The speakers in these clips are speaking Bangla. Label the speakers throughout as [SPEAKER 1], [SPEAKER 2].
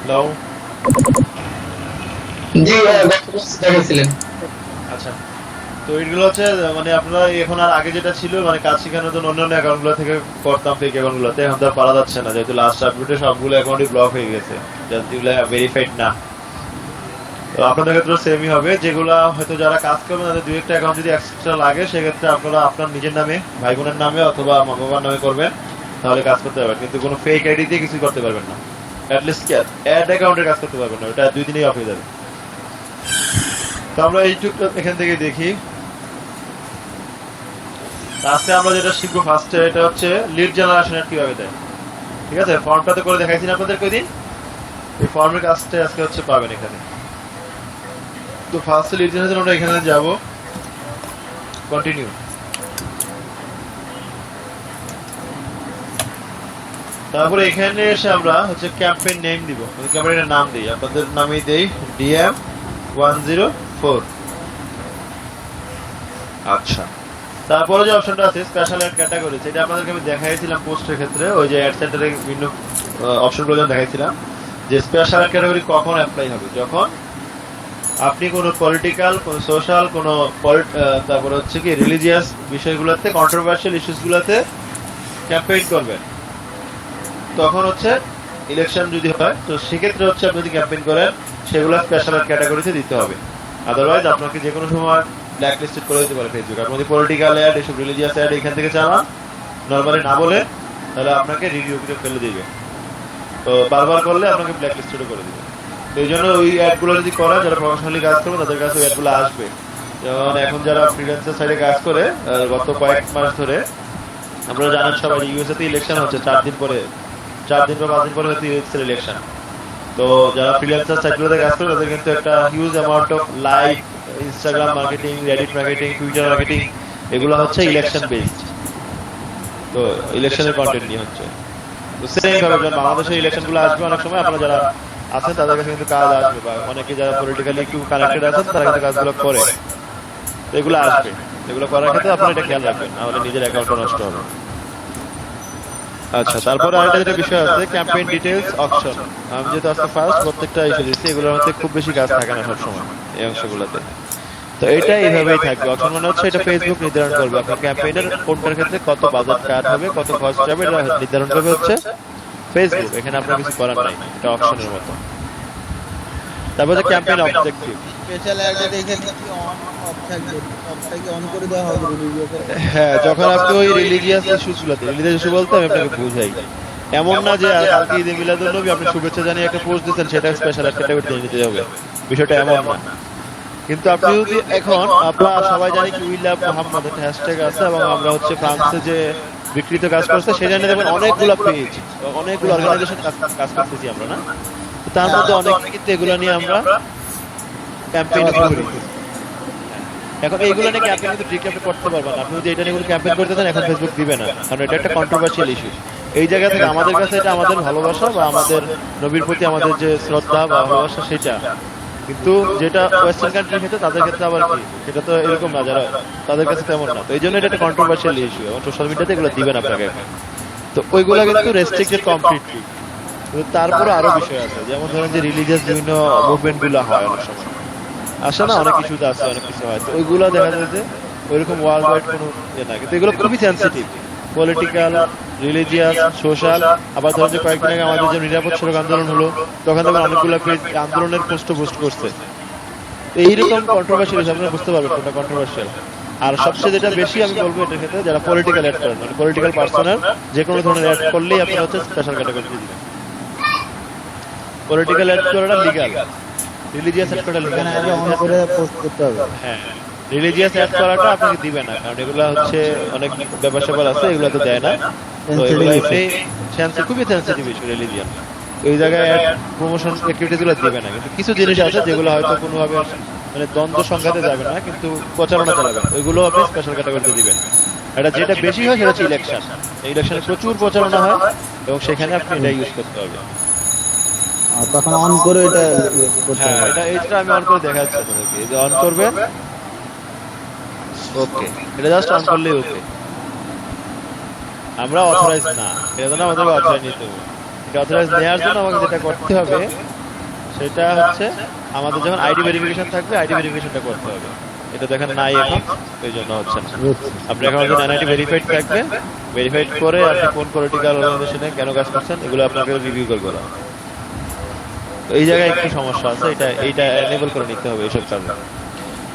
[SPEAKER 1] হ্যালো।
[SPEAKER 2] জি দেখাচ্ছিলেন।
[SPEAKER 1] আচ্ছা, তো এইগুলো হচ্ছে মানে আপনারা এখন আর আগে যেটা ছিল মানে কাজ শেখানোর জন্য অন্যান্য অ্যাকাউন্টগুলো থেকে করতাম ফেক অ্যাকাউন্টগুলোতে, এখন তো আর পারা যাচ্ছে না যেহেতু লাস্ট আপডেটে সবগুলো অ্যাকাউন্টই ব্লক হয়ে গেছে, যেগুলো ভেরিফাইড না। তো আপনাদের ক্ষেত্রে সেমই হবে, যেগুলা হয়তো যারা কাজ করবেন তাদের দুই একটা অ্যাকাউন্ট যদি এক্সট্রা লাগে সেক্ষেত্রে আপনারা আপনার নিজের নামে, ভাই বোনের নামে অথবা মা বাবার নামে করবেন, তাহলে কাজ করতে পারবেন। কিন্তু কোনো ফেক আইডি দিয়ে কিছু করতে পারবেন না, অ্যাটলিস্ট অ্যাড অ্যাকাউন্টের কাজ করতে পারবেন না, ওটা 2 দিনেই অফ হয়ে যাবে। তো আমরা এইটুকু এখান থেকে দেখি। আজকে আমরা যেটা শিখবো ফার্স্টে, এটা হচ্ছে লিড জেনারেশন কিভাবে দেয়। ঠিক আছে, ফর্মটাতে করে দেখাইছি না আপনাদের কয়দিন, এই ফর্মের কাজটা আজকে হচ্ছে পাবেন এখানে। তো ফার্স্ট লিড জেনারেশন আমরা এখানে যাব, কন্টিনিউ। তারপরে এখানে এসে আমরা হচ্ছে ক্যাম্পেইন নেম দিব, ক্যাম্পেইনের নাম দিই, আপনাদের নামেই দেই DM104। আচ্ছা, তারপরে যে অপশনটা আছে স্পেশাল অ্যাড ক্যাটাগরি, এটা আপনাদেরকে আমি দেখাইছিলাম পোস্টের ক্ষেত্রে, ওই যে অ্যাড সেন্টারে বিভিন্ন অপশনগুলো দেখাইছিলাম যে স্পেশাল অ্যাড ক্যাটাগরি কখন অ্যাপ্লাই হবে, যখন আপনি কোনো পলিটিক্যাল, কোনো সোশ্যাল, কোনো তারপরে হচ্ছে কি রিলিজিয়াস বিষয়গুলোতে, কন্ট্রোভার্সিয়াল ইস্যুসগুলোতে ক্যাম্পেইন করবেন, তখন হচ্ছে ইলেকশন যদি হয় তো সেক্ষেত্রে হচ্ছে আপনি যদি ক্যাম্পেইন করেন সেগুলো স্পেশাল ক্যাটাগরিতে দিতে হবে। আদারওয়াইজ আপনাকে যে কোনো সময় ব্ল্যাক লিস্টেড করে দিতে পারে ফেসবুক। আপনি যদি পলিটিক্যাল অ্যাড, এসব রিলিজিয়াস অ্যাড এখান থেকে চালান নর্মালি না বলে, তাহলে আপনাকে রিভিউ করে ফেলে দিবে। তো বারবার করলে আপনাকে ব্ল্যাক লিস্টেডও করে দিবে। তো এই জন্য ওই অ্যাডগুলো যদি করা, যারা প্রফেশনালি কাজ করবে তাদের কাছে অ্যাডগুলো আসবে। যেমন এখন যারা ফ্রিল্যান্সার সাইডে কাজ করে গত কয়েক মাস ধরে, আপনারা জানেন সবাই ইউএসএ তে ইলেকশন হচ্ছে 4 দিন পরে, 4 দিন বা 5 দিন পরে হচ্ছে ইউএসএ ইলেকশন। তো যারা ফ্রিল্যান্সার সাইটগুলোতে কাজ করে তাদের কিন্তু একটা huge amount of like, Instagram marketing, Reddit marketing, Twitter marketing, এগুলো হচ্ছে ইলেকশন বেসড। তো ইলেকশনের কন্টেন্ট নিয়ে হচ্ছে। তো সেম ভাবে যখন বাংলাদেশের ইলেকশনগুলো আসবে, অনেক সময় আপনারা যারা আছেন তাদের কাছে কিন্তু কাজ আসবে, বা অনেকে যারা পলিটিক্যালি একটু কানেক্টেড আছেন তারা কিন্তু কাজগুলো করে। তো এগুলো আসবে, এগুলো করার ক্ষেত্রে আপনারা এটা খেয়াল রাখবেন, নাহলে নিজের অ্যাকাউন্টটা নষ্ট হবে। আচ্ছা, তারপরে আরেকটা যেটা বিষয় আছে ক্যাম্পেইন ডিটেইলস অপশন। আমি যেহেতু আজকে ফার্স্ট প্রত্যেকটা ইস্যু দিচ্ছি, এগুলোর মধ্যে খুব বেশি কাজ থাকে না সবসময় এই অংশগুলোতে। তো এটা এইভাবেই থাকবে। অপশন মানে হচ্ছে এটা ফেসবুক নির্ধারণ করবে আপনার ক্যাম্পেইনের কোনটার ক্ষেত্রে কত বাজেট কাট হবে, কত খরচ যাবে, এটা নির্ধারণ করবে হচ্ছে ফেসবুক। এখানে আপনার কিছু করার নাই, এটা অপশনের মতো। তারপরে ক্যাম্পেইন অবজেক্টিভ,
[SPEAKER 3] স্পেশাল অ্যাড এখানে কি অন অফ থাকবে, অফটাকে অন করে দেওয়া হবে রিলিজিয়াস।
[SPEAKER 1] হ্যাঁ, যখন আপনি ওই রিলিজিয়াস ইস্যুগুলোতে, রিলিজিয়াস ইস্যু বলতে আমি আপনাকে বুঝাই, এমন না যে কালকে ঈদে মিলাদুন্নবী আপনি শুভেচ্ছা জানিয়ে একটা পোস্ট দিচ্ছেন সেটা স্পেশাল ক্যাটাগরিতে নিতে হবে, বিষয়টা এমন না। কিন্তু আপনি যদি এখন আমরা সবাই জানি কি উই লাভ মুহাম্মদ একটা হ্যাশট্যাগ আছে, এবং আমরা হচ্ছে ফ্রান্সে যে বিকৃত কাজ করছে সেটা নিয়ে দেখবেন অনেকগুলো পেজ, অনেকগুলো অর্গানাইজেশন কাজ করতেছি আমরা না, তার মধ্যে অনেক কিন্তু এগুলো নিয়ে আমরা ক্যাম্পেইন করি। এখন এইগুলো নিয়ে ক্যাম্পেইন কিন্তু ঠিক আপনি করতে পারবেন না। আপনি যদি এটা নিয়ে কোনো ক্যাম্পেইন করতে চান এখন ফেসবুক দিবে না, কারণ এটা একটা কন্ট্রোভার্সিয়াল ইস্যু। এই জায়গা থেকে আমাদের কাছে এটা আমাদের ভালোবাসা বা আমাদের নবীর প্রতি আমাদের যে শ্রদ্ধা বা ভালোবাসা সেটা, কিন্তু যেটা ওয়েস্টার্ন কান্ট্রির ক্ষেত্রে তাদের ক্ষেত্রে আবার কি সেটা তো এরকম না, যারা তাদের কাছে তেমন না। তো এই জন্য এটা একটা কন্ট্রোভার্সিয়াল ইস্যু, এবং সোশ্যাল মিডিয়াতে এগুলো দিবেন আপনাকে। তো ওইগুলো কিন্তু রেস্ট্রিক্টেড কমপ্লিটলি। তারপরে আরো বিষয় আছে, যেমন ধরেন যে রিলিজিয়াস বিভিন্ন মুভমেন্ট গুলো হয় অনেক সময়, আসে না, অনেক ইস্যুতে আছে, অনেক কিছু হয়। তো ওইগুলো দেখা যায় যে ওইরকম ওয়ার্ল্ড ওয়াইড কোনো ইয়ে না, কিন্তু এগুলো খুবই সেন্সিটিভ, পলিটিক্যাল, রিলিজিয়াস, সোশ্যাল। আবার ধরেন যে কয়েকদিন আগে আমাদের যে নিরাপদ সড়ক আন্দোলন হলো, তখন দেখবেন অনেকগুলো পেজ আন্দোলনের পোস্ট করছে। এইরকম কন্ট্রোভার্সিয়াল হিসেবে আপনারা বুঝতে পারবেন কোনটা কন্ট্রোভার্সিয়াল। আর সবচেয়ে যেটা বেশি আমি বলবো এটার ক্ষেত্রে, যারা পলিটিক্যাল অ্যাড করেন, মানে পলিটিক্যাল পার্সোনাল যে কোনো ধরনের অ্যাড করলেই আপনারা হচ্ছে স্পেশাল ক্যাটাগরিতে দিবেন। পলিটিক্যাল অ্যাড করাটা লিগ্যাল, রিলিজিয়াস অ্যাড করাটা লিগ্যাল।
[SPEAKER 3] আগে অন করে পোস্ট করতে হবে।
[SPEAKER 1] হ্যাঁ, রিলিজিয়াস অ্যাড করাটা আপনাকে দিবে না, কারণ এগুলো হচ্ছে অনেক ব্যাপার স্যাপার আছে, এগুলো তো দেয় না। তো এগুলো এমনি খুবই সেন্সিটিভ ইস্যু রিলিজিয়ান। এই জায়গায় অ্যাড প্রমোশন অ্যাক্টিভিটিস গুলো দিবে না। কিন্তু কিছু জিনিস আছে যেগুলো হয়তো কোনোভাবে মানে দ্বন্দ্ব সংঘাতে যাবে না, কিন্তু প্রচারণা চালাবে, ওইগুলো আপনি স্পেশাল ক্যাটাগরিতে দিবেন। এটা যেটা বেশি হয় সেটা হচ্ছে ইলেকশন। এই ইলেকশনে প্রচুর প্রচারণা হয়, এবং সেখানে আপনি এটা ইউজ করতে হবে।
[SPEAKER 3] তখন অন করে এটা করতে
[SPEAKER 1] হ্যাঁ,
[SPEAKER 3] হবে।
[SPEAKER 1] এটা আমি অন করে দেখাচ্ছি আপনাদেরকে। এই যে অন করবেন, ওকে, এটা জাস্ট অন করলেই ওকে। আমরা অথরাইজ না, এটা জন্য আমাদেরকে অথরাইজ নিতে হবে। এটা অথরাইজ নেওয়ার জন্য আমাকে যেটা করতে হবে সেটা হচ্ছে আমাদের যখন আইডি ভেরিফিকেশন থাকবে আইডি ভেরিফিকেশনটা করতে হবে। এটা দেখেন নাই এখন, এই জন্য হচ্ছে না। আপনি এখন যখন এনআইডি ভেরিফাইড থাকবে, ভেরিফাইড করে আপনি কোন পলিটিক্যাল অর্গানাইজেশনে কেন কাজ করছেন এগুলো আপনাকে রিভিউ করবে ওরা। তো এই জায়গায় একটু সমস্যা আছে, এইটা এনেবল করে নিতে হবে এইসব কাজে।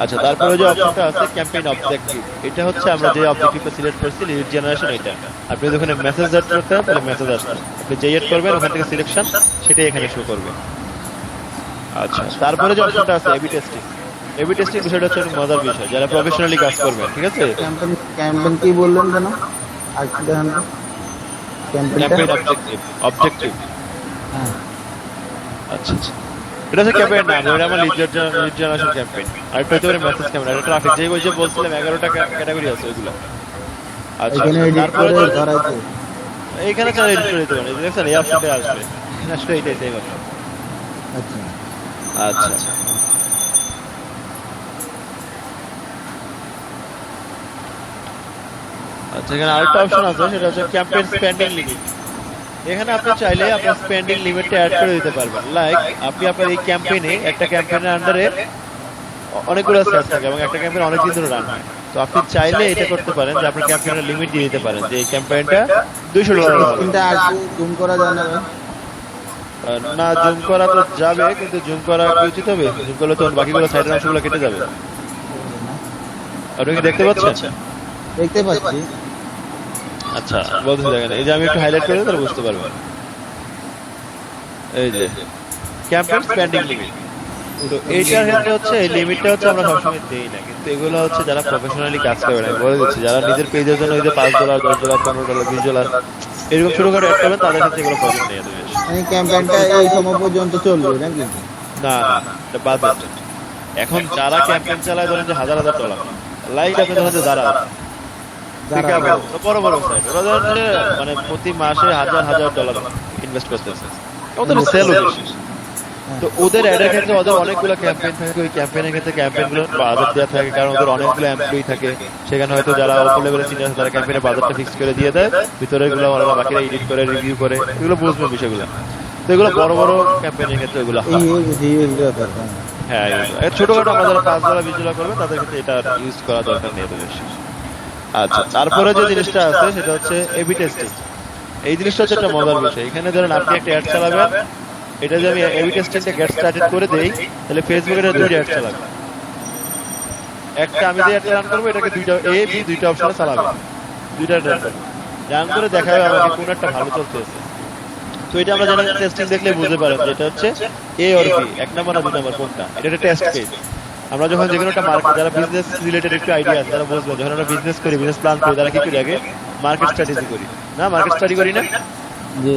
[SPEAKER 1] আচ্ছা, তারপরে যে অপশনটা আছে ক্যাম্পেইন অবজেক্টিভ, এটা হচ্ছে আমরা যে অবজেক্টিভটা সিলেক্ট করছি লিড জেনারেশন, এটা আপনি যখন মেসেজ অ্যাড করতে হবে তাহলে মেসেজ আসবে, আপনি যে এড করবেন ওখান থেকে সিলেকশন সেটাই এখানে শো করবে। আচ্ছা, তারপরে যে অপশনটা আছে এবি টেস্টিং, এবি টেস্টিং বিষয়টা হচ্ছে অনেক মজার বিষয়, যারা প্রফেশনালি কাজ করবেন, ঠিক আছে?
[SPEAKER 3] ক্যাম্পেইন কি বললেন যেন আরেকটু দেখান তো
[SPEAKER 1] ক্যাম্পেইন
[SPEAKER 3] ক্যাম্পেইনটা।
[SPEAKER 1] অবজেক্টিভ।
[SPEAKER 3] হ্যাঁ
[SPEAKER 1] আচ্ছা আচ্ছা, এটা হচ্ছে ক্যাম্পেইন না, এটা আমার লিড জেনারেশন ক্যাম্পেইন। আর একটা হচ্ছে মেসেজ ক্যাম্পেইন, এটা ট্রাফিক, যে ওই যে বলছিলাম 11টা ক্যাটাগরি আছে ওইগুলো। আচ্ছা,
[SPEAKER 3] এখানে এডিট
[SPEAKER 1] তারপরে
[SPEAKER 3] করে ধরাইতে।
[SPEAKER 1] এইখানে চার এডিট করে দিতে পারেন, দেখছেন এই অপশনটা আসবে, আসলে এইটাই সেম অপশন।
[SPEAKER 3] আচ্ছা
[SPEAKER 1] আচ্ছা, আচ্ছা, এখানে আরেকটা অপশন আছে, সেটা হচ্ছে ক্যাম্পেইন স্পেন্ডিং লিমিট। এখানে আপনি চাইলে আপনার স্পেন্ডিং লিমিটটা অ্যাড করে দিতে পারবেন। লাইক আপনি আপনার এই ক্যাম্পেইনে, একটা ক্যাম্পেইনের আন্ডারে অনেকগুলো স্যাট থাকে এবং একটা ক্যাম্পেইন অনেক দিন ধরে রান হয়, তো আপনি চাইলে এটা করতে পারেন যে আপনার ক্যাম্পেইনের লিমিট দিয়ে দিতে পারেন যে এই ক্যাম্পেইনটা $200 হবে।
[SPEAKER 3] কিন্তু আর জুম করা যায় না ভাই?
[SPEAKER 1] না, জুম করা তো যাবে, কিন্তু জুম করা কি উচিত হবে? জুম করলে তো বাকিগুলো সাইডের অংশগুলো কেটে যাবে। আপনি কি দেখতে পাচ্ছেন?
[SPEAKER 3] দেখতে পাচ্ছি।
[SPEAKER 1] আচ্ছা, বলতে দেখেন, এই যে আমি একটু হাইলাইট করে তাহলে বুঝতে পারবেন। এই যে ক্যাম্পেইন স্পেন্ডিং লিমিট, তো এইটার ক্ষেত্রে হচ্ছে এই লিমিটটা হচ্ছে আমরা সবসময় দেই না, কিন্তু এগুলো হচ্ছে যারা প্রফেশনালি কাজ করে, আমি বলে দিচ্ছি, যারা নিজের পেজের জন্য এই যে $5, $10, $15, $20 এরকম ছোটখাটো অ্যাড করবেন, তাদের ক্ষেত্রে এগুলো প্রয়োজন নেই।
[SPEAKER 3] এই ক্যাম্পেইনটা এই সময় পর্যন্ত চলবে নাকি?
[SPEAKER 1] না না, এটা বাদ। এখন যারা ক্যাম্পেইন চালায় ধরেন যে $1000, লাইক আপনি ধরেন যে যারা বড় বড় সাইট, ওরা ধরেন যে মানে প্রতি মাসে $1000 ইনভেস্ট করতেছে, ওদের সেলও বেশি। তো ওদের অ্যাডের ক্ষেত্রে ওদের অনেকগুলো ক্যাম্পেইন থাকে, ওই ক্যাম্পেইনের ক্ষেত্রে ক্যাম্পেইনগুলো বাজেট দেওয়া থাকে, কারণ ওদের অনেকগুলো এমপ্লয়ি থাকে। সেখানে হয়তো যারা উপর লেভেলের সিনিয়র তারা ক্যাম্পেইনের বাজেটটা ফিক্স করে দিয়ে দেয়, ভিতরে এগুলো ওরা বাকিরা এডিট করে রিভিউ করে, এগুলো বুঝবে বিষয়গুলো। তো এগুলো বড় বড় ক্যাম্পেইনের ক্ষেত্রে এগুলো হয়। হ্যাঁ, ছোটখাটো আমরা যারা $5, $20 করবে তাদের ক্ষেত্রে এটা ইউজ করা দরকার নেই এত বেশি। আচ্ছা, তারপরে যে জিনিসটা আছে সেটা হচ্ছে এবি টেস্টিং। এই জিনিসটা হচ্ছে একটা মজার বিষয়। এখানে ধরেন আপনি একটা অ্যাড চালাবেন, এটা যদি আমি এবি টেস্টিংটা গেট স্টার্টেড করে দেই, তাহলে ফেসবুকের দুইটা অ্যাড চালাবে। একটা আমি যে অ্যাডটা রান করবো, এটাকে দুইটা অপশনে চালাবে, দুইটা রান করে দেখাবে আমাকে কোন একটা ভালো চলতেছে। তো এটা আমরা জানি টেস্টিং দেখলে বুঝতে পারেন যে এটা হচ্ছে এ অর বি, 1 নাম্বার না 2 নাম্বার কোনটা। এটা একটা টেস্ট কেস। আমরা যখন যে কোনো একটা মার্কেট, যারা বিজনেস রিলেটেড একটু আইডিয়া আছে তারা বুঝবে, যখন আমরা বিজনেস করি, বিজনেস প্ল্যান করি, তারা কি করি? আগে মার্কেট স্ট্র্যাটেজি করি না? মার্কেট স্টাডি করি না?
[SPEAKER 3] জি,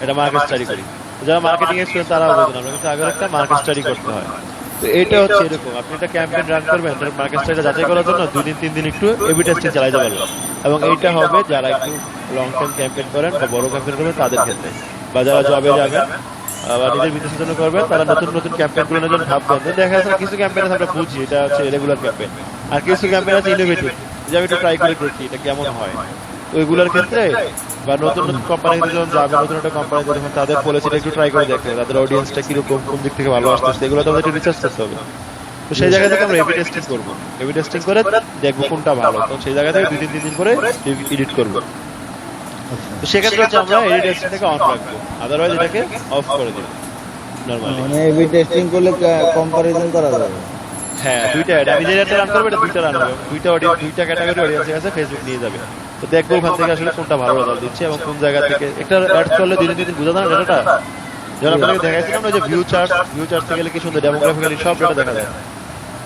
[SPEAKER 1] এটা মার্কেট স্টাডি করি। যারা মার্কেটিং এক্সপার্ট তারা বোঝেন, আমরা কিন্তু আগে একটা মার্কেট স্টাডি করতে হয়। তো এটা হচ্ছে এরকম, আপনি একটা ক্যাম্পেইন রান করবেন, তার মার্কেট স্টাডিটা যাচাই করার জন্য 2 দিন 3 দিন একটু এবি টেস্টিং চালাতে পারবেন। এবং এইটা হবে যারা একটু লং টার্ম ক্যাম্পেইন করেন বা বড় ক্যাম্পেইন করেন তাদের ক্ষেত্রে, বা যারা জবে যাবেন বা নিজের বিজনেসের জন্য করবেন, তারা নতুন নতুন ক্যাম্পেইন গুলো যখন ভাববেন, দেখা যাচ্ছে কিছু ক্যাম্পেইন আছে আমরা বুঝি এটা হচ্ছে রেগুলার ক্যাম্পেইন, আর কিছু ক্যাম্পেইন আছে ইনোভেটিভ, যে আমি একটু ট্রাই করে দেখি এটা কেমন হয়। ওইগুলোর ক্ষেত্রে বা নতুন নতুন কোম্পানিতে যখন যাবে, নতুন একটা কোম্পানিতে যখন তাদের পলিসিটা একটু ট্রাই করে দেখতে হবে, তাদের অডিয়েন্সটা কিরকম, কোন দিক থেকে ভালো আসতেছে, এগুলো তো আমাদের একটু রিসার্চ করতে হবে। তো সেই জায়গা থেকে আমরা এবি টেস্টিং করবো, এবি টেস্টিং করে দেখবো কোনটা ভালো, তো সেই জায়গা থেকে 2-3 দিন করে এডিট করবো। তো সেক্ষেত্রে হচ্ছে আমরা এডিট টেস্টিংটাকে অন রাখবো, আদারওয়াইজ এটাকে অফ করে দেবো নরমালি।
[SPEAKER 3] মানে এবি টেস্টিং করলে কম্পারিজন করা যাবে।
[SPEAKER 1] হ্যাঁ, দুইটা অ্যাড আমি যে অ্যাডটা রান করবো, এটা দুইটা রান হবে, দুইটা ক্যাটাগরি অডিয়েন্সের কাছে ফেসবুক নিয়ে যাবে। তো দেখবো ওখান থেকে আসলে কোনটা ভালো রেজাল্ট দিচ্ছে এবং কোন জায়গা থেকে। একটা অ্যাড করলে 2-3 দিন বোঝা যায় না ডাটাটা, যখন আপনাকে দেখাইছিলাম না যে ভিউ চার্ট গেলে কি সুন্দর ডেমোগ্রাফিক্যালি সব ডেটা দেখা যায়।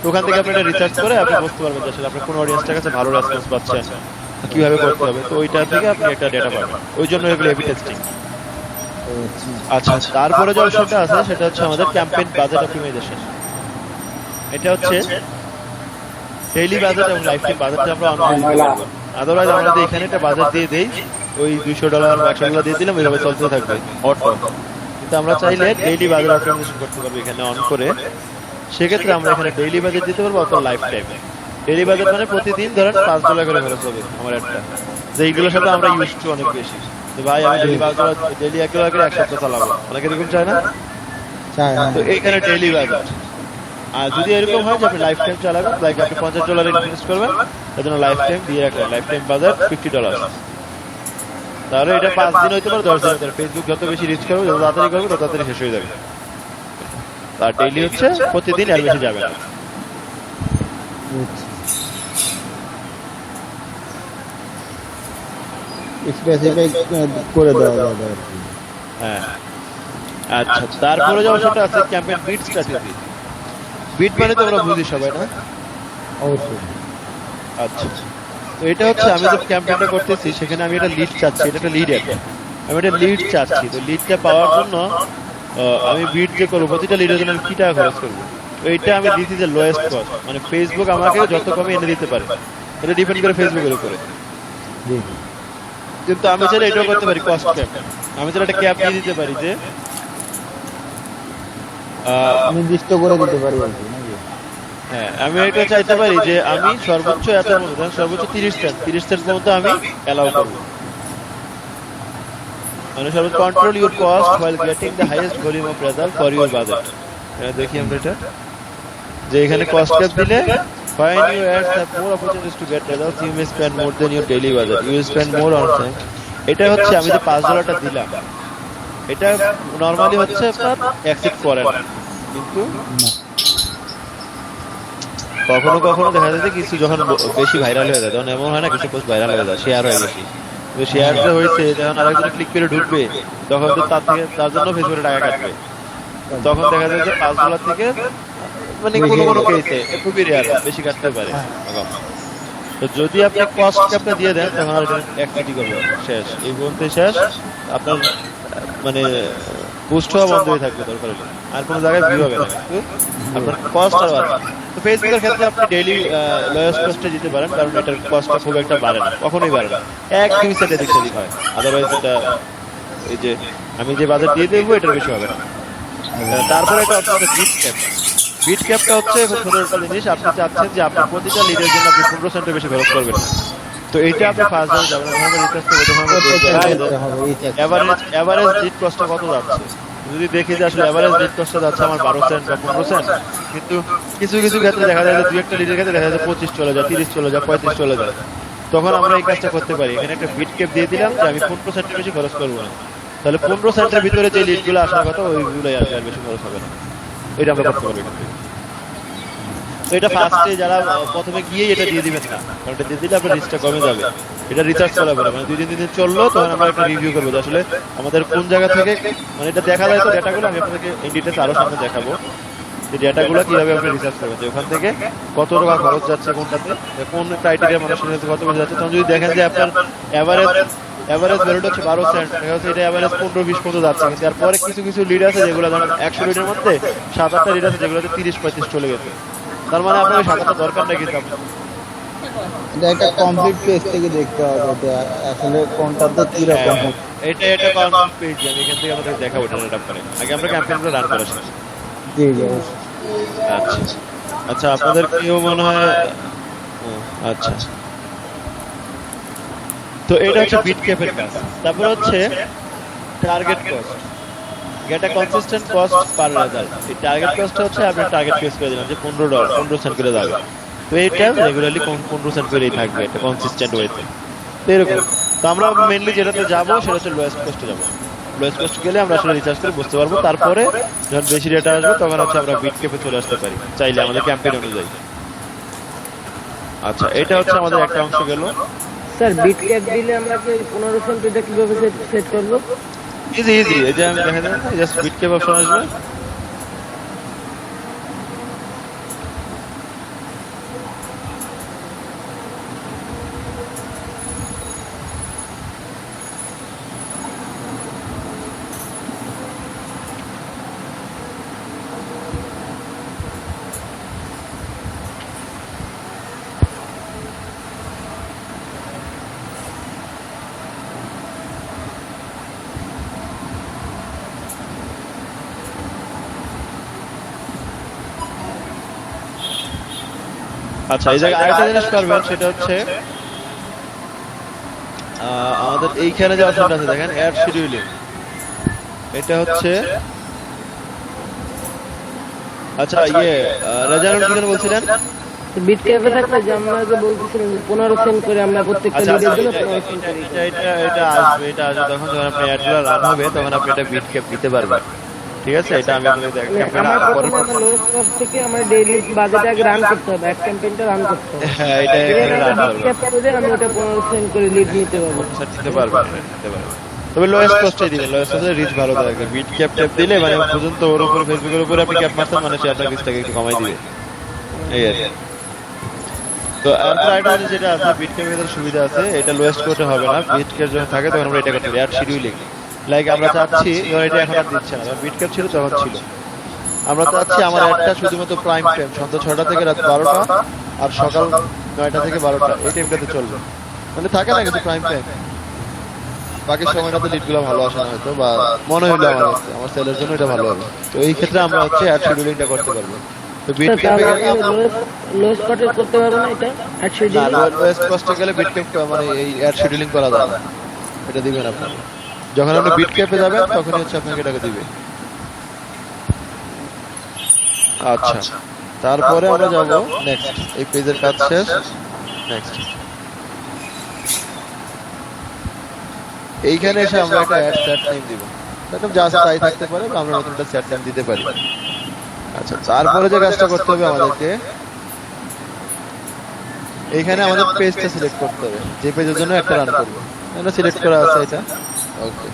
[SPEAKER 1] তো ওখান থেকে আপনি এটা রিসার্চ করে আপনি বুঝতে পারবেন যে আসলে আপনার কোন অডিয়েন্সটার কাছে ভালো রেসপন্স পাচ্ছেন, কিভাবে করতে হবে। তো ওইটা থেকে আপনি একটা ডেটা পাবেন, ওই জন্য এগুলো এবি টেস্টিং। আচ্ছা, তারপরে যে অপশনটা আছে সেটা হচ্ছে আমাদের ক্যাম্পেইন বাজেট অপটিমাইজেশন। এটা হচ্ছে ডেইলি বাজেট এবং লাইফ টাইম বাজেটটা আমরা অন করে দিতে পারবো। আদারওয়াইজ আমরা যদি এখানে একটা বাজেট দিয়ে দেই, ওই $200 বা $100 দিয়ে দিলাম, ওইভাবে চলতে থাকবে অটো। কিন্তু আমরা চাইলে ডেইলি বাজেট অপটিমাইজেশন করতে পারবো এখানে অন করে। সেক্ষেত্রে আমরা এখানে ডেইলি বাজেট দিতে পারবো অথবা লাইফ টাইম। ডেইলি বাজেট মানে প্রতিদিন ধরেন $5 করে খরচ হবে আমার একটা, যে এইগুলোর সাথে আমরা ইউজ টু অনেক বেশি। যে ভাই আমি ডেইলি 1 ডলার করে 1 সপ্তাহ চালাবো, অনেকে এরকম চায় না?
[SPEAKER 3] চাই, হ্যাঁ।
[SPEAKER 1] তো এইখানে ডেইলি বাজেট। আর যদি এরকম হয় যে আপনি লাইফ টাইম চালাবেন, লাইক আপনি $50 ইনভেস্ট করবেন, তার জন্য লাইফ টাইম দিয়ে রাখবেন, লাইফ টাইম বাজেট $50। তাহলে এটা 5 দিন হইতে পারে, 10 দিন হইতে পারে। ফেসবুক যত বেশি রিচ করবে, যত তাড়াতাড়ি করবে, তত তাড়াতাড়ি শেষ হয়ে যাবে। আর ডেইলি হচ্ছে প্রতিদিন, আর বেশি যাবে না।
[SPEAKER 3] স্পেসিফিক করে দেওয়া যাবে আর কি।
[SPEAKER 1] হ্যাঁ, আচ্ছা। তারপরে যে অংশটা আছে ক্যাম্পেইন বিট স্ট্র্যাটেজি। বিট মানে তো আমরা বুঝি সবাই, না?
[SPEAKER 3] অবশ্যই।
[SPEAKER 1] আচ্ছা, তো এটা হচ্ছে আমি যে ক্যাম্পেইনটা করতেছি, সেখানে আমি একটা লিড চাচ্ছি। এটা একটা লিড অ্যাড, আমি একটা লিড চাচ্ছি। তো লিডটা পাওয়ার জন্য আমি বিট যে করবো, প্রতিটা লিডের জন্য আমি কি টাকা খরচ করবো। তো এইটা আমি দিচ্ছি যে লোয়েস্ট কস্ট, মানে ফেসবুক আমাকে যত কমে এনে দিতে পারে, এটা ডিপেন্ড করে ফেসবুকের উপরে।
[SPEAKER 3] জি।
[SPEAKER 1] কিন্তু আমি চাইলে এটাও করতে পারি কস্ট ক্যাপ। আমি চাইলে একটা ক্যাপ দিয়ে দিতে পারি যে
[SPEAKER 3] নির্দিষ্ট করে দিতে পারি আর কি, নাকি?
[SPEAKER 1] হ্যাঁ, আমি এটা চাইতে পারি যে আমি সর্বোচ্চ এত মধ্যে, সর্বোচ্চ 30 সেন্ট মধ্যে আমি অ্যালাউ করবো। মানে সর্বোচ্চ control your cost while getting the highest volume of result for your budget। দেখি আমরা এটা যে এখানে কস্ট ক্যাপ দিলে when you add have more opportunities to get results, you may spend more than your daily budget, you will spend more on things। এটা হচ্ছে আমি যে $5 দিলাম, এটা নরমালি হচ্ছে আপনার অ্যাকসেপ্ট করে না, কিন্তু কখনো কখনো দেখা যায় যে কিছু যখন বেশি ভাইরাল হয়ে যায়, তখন এমন হয় না কিছু পোস্ট ভাইরাল হয়ে যায়, শেয়ার হয়ে গেছে। তো শেয়ার যে হয়েছে, যখন আরেকজন ক্লিক করে ঢুকবে, তখন তো তার জন্য ফেসবুকে টাকা কাটবে। তখন দেখা যায় যে $5 থেকে মানে কোনো কোনো কেসে খুবই রেয়ার, বেশি কাটতে পারে। তো যদি আপনি কস্ট ক্যাপটা দিয়ে দেন, তখন আর অ্যাক্টিভিটি করবে শেষ, এই পর্যন্ত শেষ। আপনার মানে পোস্ট হওয়া বন্ধ হয়ে থাকবে দরকার হলে, আর কোনো জায়গায় ভিউ হবে না, কিন্তু আপনার কস্ট আর বাড়বে। তো ফেসবুকের ক্ষেত্রে আপনি ডেইলি লোয়েস্ট কস্টে দিতে পারেন, কারণ এটার কস্টটা খুব একটা বাড়ে না, কখনোই বাড়ে না। 1-2 সেন্ট এদিক সেদিক হয়, আদারওয়াইজ এটা এই যে আমি যে বাজেট দিয়ে দেবো এটার বেশি হবে না। তারপরে একটা অপশন আছে বিট ক্যাপ। বিট ক্যাপটা হচ্ছে খুব সুন্দর একটা জিনিস। আপনি চাচ্ছেন যে আপনার প্রতিটা লিডের জন্য আপনি 15 সেন্টের বেশি খরচ করবেন না। তো এইটা আপনি ফার্স্ট বার যাবেন, ওখানে রিসার্চ করতে এভারেজ লিড কস্টটা কত যাচ্ছে। যদি দেখি যে আসলে এভারেজ লিড কস্টটা যাচ্ছে আমার 12 সেন্ট বা 15 সেন্ট, কিন্তু কিছু কিছু ক্ষেত্রে দেখা যায় যে 2-1টা লিডের ক্ষেত্রে দেখা যায় 25 চলে যায়, 30 চলে যায়, 35 চলে যায়। তখন আমরা এই কাজটা করতে পারি, এখানে একটা বিট ক্যাপ দিয়ে দিলাম যে আমি 15 সেন্টের বেশি খরচ করবো না। তাহলে 15 সেন্টের ভিতরে যে লিডগুলো আসার কথা, ওইগুলোই আসবে, আর বেশি খরচ হবে না। এটা আমরা করতে পারবো। তো এটা ফার্স্টে যারা প্রথমে গিয়ে এটা দিয়ে দিবেন না, কারণ এটা দিয়ে দিলে আপনার রিস্কটা কমে যাবে। এটা রিসার্চ করা পরে, মানে 2-3 দিন চললো, তখন আমরা একটা রিভিউ করবো যে আসলে আমাদের কোন জায়গা থেকে, মানে এটা দেখা যায় তো ডেটাগুলো আমি আপনাদেরকে এই ডিটেলস আরো সামনে দেখাবো, যে ডেটাগুলো কিভাবে আপনি রিসার্চ করবেন, যে ওখান থেকে কত টাকা খরচ যাচ্ছে, কোনটাতে কোন ক্রাইটেরিয়া মানুষের কাছে কত বেশি যাচ্ছে। তখন যদি দেখেন যে আপনার এভারেজ ভ্যালুটা হচ্ছে 12 সেন্ট, দেখা যাচ্ছে এটা এভারেজ 15-20 পর্যন্ত যাচ্ছে, কিন্তু তারপরে কিছু কিছু লিড আছে যেগুলো ধরেন 100 লিডের মধ্যে 7-8টা লিড আছে যেগুলোতে 30-35 চলে গেছে। তার মানে আপনার ওই 7-8টা দরকার নেই, কিন্তু আপনার
[SPEAKER 3] এটা একটা কমপ্লিট পেজ থেকে দেখতে হবে যে আসলে কোনটাতে কি রকম।
[SPEAKER 1] এটা কমপ্লিট পেজ, আমি এখান থেকে আমাদের দেখাবো এটা রেট আপ করে। আগে আমরা ক্যাম্পেইনটা রান করে আসি।
[SPEAKER 3] জি জি, অবশ্যই।
[SPEAKER 1] আচ্ছা আচ্ছা, আপনাদের কেউ মনে হয় আচ্ছা, তো এটা হচ্ছে বিট ক্যাপের কাজ। তারপর হচ্ছে target cost, get a consistent cost per result. এই টার্গেট কস্ট হচ্ছে আপনার টার্গেট ফিক্স করে দিলাম যে $15 সেন্ট করে যাবে। তো এইটা রেগুলারলি 15 সেন্ট করেই থাকবে, এটা কনসিস্টেন্ট ওয়েতে। তো এরকম, তো আমরা মেইনলি যেটাতে যাবো সেটা হচ্ছে লোয়েস্ট কস্টে যাবো। লোয়েস্ট কস্ট গেলে আমরা আসলে রিসার্চ করে বুঝতে পারবো, তারপরে যখন বেশি ডেটা আসবে তখন হচ্ছে আমরা বিট ক্যাপে চলে আসতে পারি, চাইলে আমাদের ক্যাম্পেইন অনুযায়ী। আচ্ছা, এটা হচ্ছে আমাদের একটা অংশ গেল।
[SPEAKER 4] স্যার বিট ক্যাপ দিলে আমরা কি 15 সেন্ট এটা কিভাবে সেট করব?
[SPEAKER 1] ইজি এই যে আমি দেখা যায় জাস্ট বিট ক্যাপ অপশন আসবে, আচ্ছা এই জায়গায় আরেকটা জিনিস করবেন, সেটা হচ্ছে আমাদের আমাদের এইখানে যে অপশনটা আছে দেখেন অ্যাড শিডিউলিং, এটা হচ্ছে আচ্ছা রেজানুল কি যেন বলছিলেন?
[SPEAKER 4] বিট ক্যাপে থাকলে যে আমরা যে বলতেছিলাম 15 সেন্ট করে আমরা প্রত্যেকটা
[SPEAKER 1] আচ্ছা
[SPEAKER 4] লিডের জন্য
[SPEAKER 1] এটা
[SPEAKER 4] 15 সেন্ট করে দিই।
[SPEAKER 1] এটা আসবে, এটা আসবে তখন যখন আপনি অ্যাডগুলো রান হবে তখন আপনি এটা বিট ক্যাপ দিতে পারবেন। ঠিক আছে, এটা আমি আপনাকে
[SPEAKER 4] আমার প্রথমে আমার লোয়েস্ট কস্ট থেকে আমার ডেইলি বাজেট আগে রান করতে হবে, এক ক্যাম্পেইনটা রান করতে হবে।
[SPEAKER 1] হ্যাঁ এটা এখানে রান
[SPEAKER 4] বিট
[SPEAKER 1] করবেন,
[SPEAKER 4] ক্যাপ করে আমি ওটা 15 সেন্ট করে লিড নিতে পারবো।
[SPEAKER 1] দিতে পারবেন, দিতে পারবেন। তবে লোয়েস্ট কস্টে দিবেন, লোয়েস্ট কস্টে রিচ ভালো থাকে। বিট ক্যাপ ট্যাপ দিলে মানে পর্যন্ত ওর উপরে ফেসবুকের উপরে আপনি ক্যাপ মারছেন মানে সে আপনার রিচটাকে একটু কমাই দিবে, এই আর কি। তো আরেকটা যেটা আছে বিট ক্যাপের ভিতরে সুবিধা আছে, এটা লোয়েস্ট কোটে হবে না। বিট ক্যাপ যখন থাকে তখন আমরা এটা করতে পারি অ্যাড শিডিউলিং। লাইক আমরা চাচ্ছি ধর এটা এখন আর দিচ্ছে না, বিট ক্যাপ ছিল তখন ছিল, আমরা চাচ্ছি আমার অ্যাডটা শুধুমাত্র প্রাইম টাইম সন্ধ্যা 6টা থেকে রাত 12টা আর সকাল 9টা থেকে 12টা এই টাইমটাতে চলবে। মানে থাকে না কিছু প্রাইম টাইম, বাকি সময়টাতে লিডগুলো ভালো আসে না হয়তো, বা মনে হলো আমার কাছে আমার সেলের জন্য এটা ভালো হবে। তো এই ক্ষেত্রে আমরা হচ্ছে অ্যাড শিডিউলিংটা করতে পারবো। তো বিট ক্যাপে
[SPEAKER 4] লোয়েস্ট কস্টে করতে পারবো না এটা অ্যাড শিডিউলিং?
[SPEAKER 1] লোয়েস্ট কস্টে গেলে বিট ক্যাপ মানে এই অ্যাড শিডিউলিং করা যায় না, এটা দিবেন আপনারা যখন আপনি বিট ক্যাপে যাবেন তখনই হচ্ছে আপনাকে এটাকে দিবে। আচ্ছা, তারপরে আমরা যাব নেক্সট, এই পেজের কাজ শেষ। নেক্সট এইখানে এসে আমরা একটা অ্যাড সেট টাইম দিব, একদম যা আছে তাই থাকতে পারে বা আমরা নতুন একটা সেট টাইম দিতে পারি। আচ্ছা, তারপরে যে কাজটা করতে হবে আমাদেরকে, এইখানে আমাদের পেজটা সিলেক্ট করতে হবে, যে পেজের জন্য একটা রান করব। এটা সিলেক্ট করা আছে, এটা ওকে।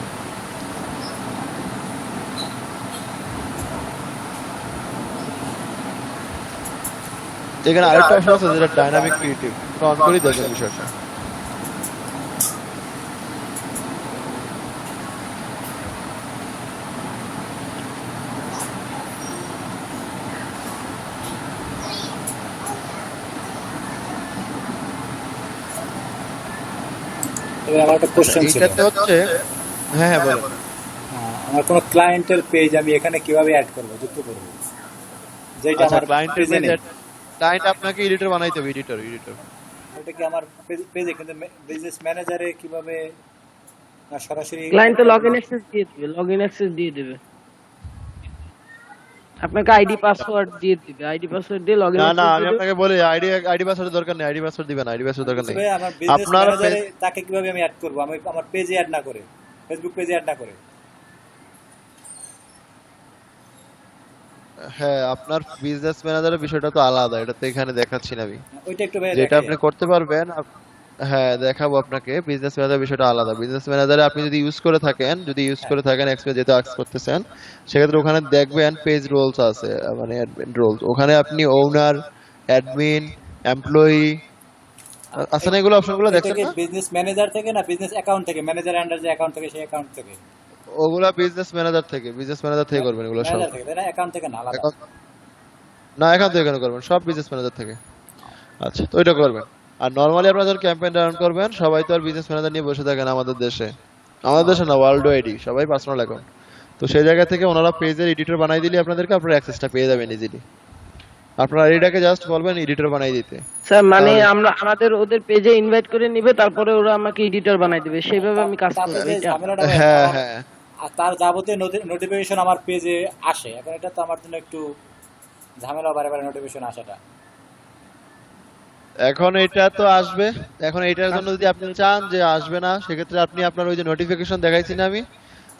[SPEAKER 1] এখানে আরেকটা অপশন আছে যেটা ডাইনামিক ক্রিয়েটিভ, অন করে দেখেন বিষয়টা।
[SPEAKER 5] এবার আমার একটা কোশ্চেন ছিল,
[SPEAKER 1] এইটাতে হচ্ছে হ্যাঁ হ্যাঁ বলেন।
[SPEAKER 5] আমার কোনো ক্লায়েন্টের পেজ আমি এখানে কিভাবে অ্যাড করব, যুক্ত করব, যেটা
[SPEAKER 1] আচ্ছা,
[SPEAKER 5] আমার
[SPEAKER 1] ক্লায়েন্টের
[SPEAKER 5] পেজে নেই?
[SPEAKER 1] ক্লায়েন্ট আপনাকে এডিটর বানাইতে হবে, এডিটর।
[SPEAKER 5] ওটা কি আমার পেজে, কিন্তু বিজনেস ম্যানেজারে কিভাবে সরাসরি
[SPEAKER 4] ক্লায়েন্টে লগইন অ্যাক্সেস দিয়ে দিবে, লগইন অ্যাক্সেস দিয়ে দিবে আপনাকে, আইডি পাসওয়ার্ড দিয়ে দিবে, আইডি পাসওয়ার্ড দিয়ে লগইন
[SPEAKER 1] না না,
[SPEAKER 4] অ্যাক্সেস
[SPEAKER 1] আমি
[SPEAKER 4] দিবে।
[SPEAKER 1] আপনাকে বলি আইডি পাসওয়ার্ডের দরকার নেই, আইডি পাসওয়ার্ড দিবেন, আইডি পাসওয়ার্ড দরকার নেই।
[SPEAKER 5] তবে আমার বিজনেস
[SPEAKER 1] আপনার
[SPEAKER 5] ম্যানেজারে তাকে কিভাবে আমি অ্যাড করব, আমি আমার পেজে অ্যাড না করে, ফেসবুক পেজে অ্যাড না করে?
[SPEAKER 1] হ্যাঁ, আপনার বিজনেস ম্যানেজারের বিষয়টা তো আলাদা, এটা তো এখানে দেখাচ্ছি না আমি।
[SPEAKER 5] ওইটা একটু ভাই
[SPEAKER 1] যেটা
[SPEAKER 5] দেখাই।
[SPEAKER 1] আপনি করতে পারবেন হ্যাঁ দেখাবো আপনাকে। বিজনেস ম্যানেজার বিষয়টা আলাদা। বিজনেস ম্যানেজারে আপনি যদি ইউজ করে থাকেন এক্সপেজ যেটা আক্স করতেছেন, সেক্ষেত্রে ওখানে দেখবেন পেজ রোলস আছে, মানে অ্যাডমিন রোলস। ওখানে আপনি ওনার, অ্যাডমিন, এমপ্লয়ি আছে না, এগুলো অপশনগুলো দেখছেন না?
[SPEAKER 5] বিজনেস ম্যানেজার থেকে না, বিজনেস অ্যাকাউন্ট থেকে, ম্যানেজার আন্ডার যে অ্যাকাউন্ট থেকে সেই অ্যাকাউন্ট থেকে?
[SPEAKER 1] ওগুলা বিজনেস ম্যানেজার থেকে করবেন এগুলো সব।
[SPEAKER 5] ম্যানেজার থেকে, তাই না? অ্যাকাউন্ট থেকে না, আলাদা?
[SPEAKER 1] না, এখান থেকে কেন করবেন, সব বিজনেস ম্যানেজার থেকে। আচ্ছা, তো এটা করবেন। আর নরমালি আপনারা যখন ক্যাম্পেইন রান করবেন, সবাই তো আর বিজনেস ম্যানেজার নিয়ে বসে থাকেন আমাদের দেশে না, ওয়ার্ল্ড ওয়াইডই সবাই পার্সোনাল অ্যাকাউন্ট। তো সেই জায়গা থেকে ওনারা পেজের এডিটর বানাই দিলে আপনাদেরকে আপনারা অ্যাক্সেসটা পেয়ে যাবেন ইজিলি। আপনারা এটাকে জাস্ট বলবেন এডিটর বানাই দিতে।
[SPEAKER 4] স্যার মানে আমরা আমাদের ওদের পেজে ইনভাইট করে নিবে, তারপরে ওরা আমাকে এডিটর বানাই দিবে, সেইভাবে আমি কাজ করব।
[SPEAKER 5] তারপরে যে
[SPEAKER 4] এটা
[SPEAKER 5] ঝামেলাটা হয়,
[SPEAKER 1] হ্যাঁ হ্যাঁ,
[SPEAKER 5] আর তার যাবতীয় নোটিফিকেশন আমার পেজে আসে, এখন এটা তো আমার জন্য একটু ঝামেলা, বারে বারে নোটিফিকেশন আসাটা।
[SPEAKER 1] এখন এটা তো আসবে। এখন এটার জন্য যদি আপনি চান যে আসবে না, সেক্ষেত্রে আপনি আপনার ওই যে নোটিফিকেশন দেখাইছি না আমি,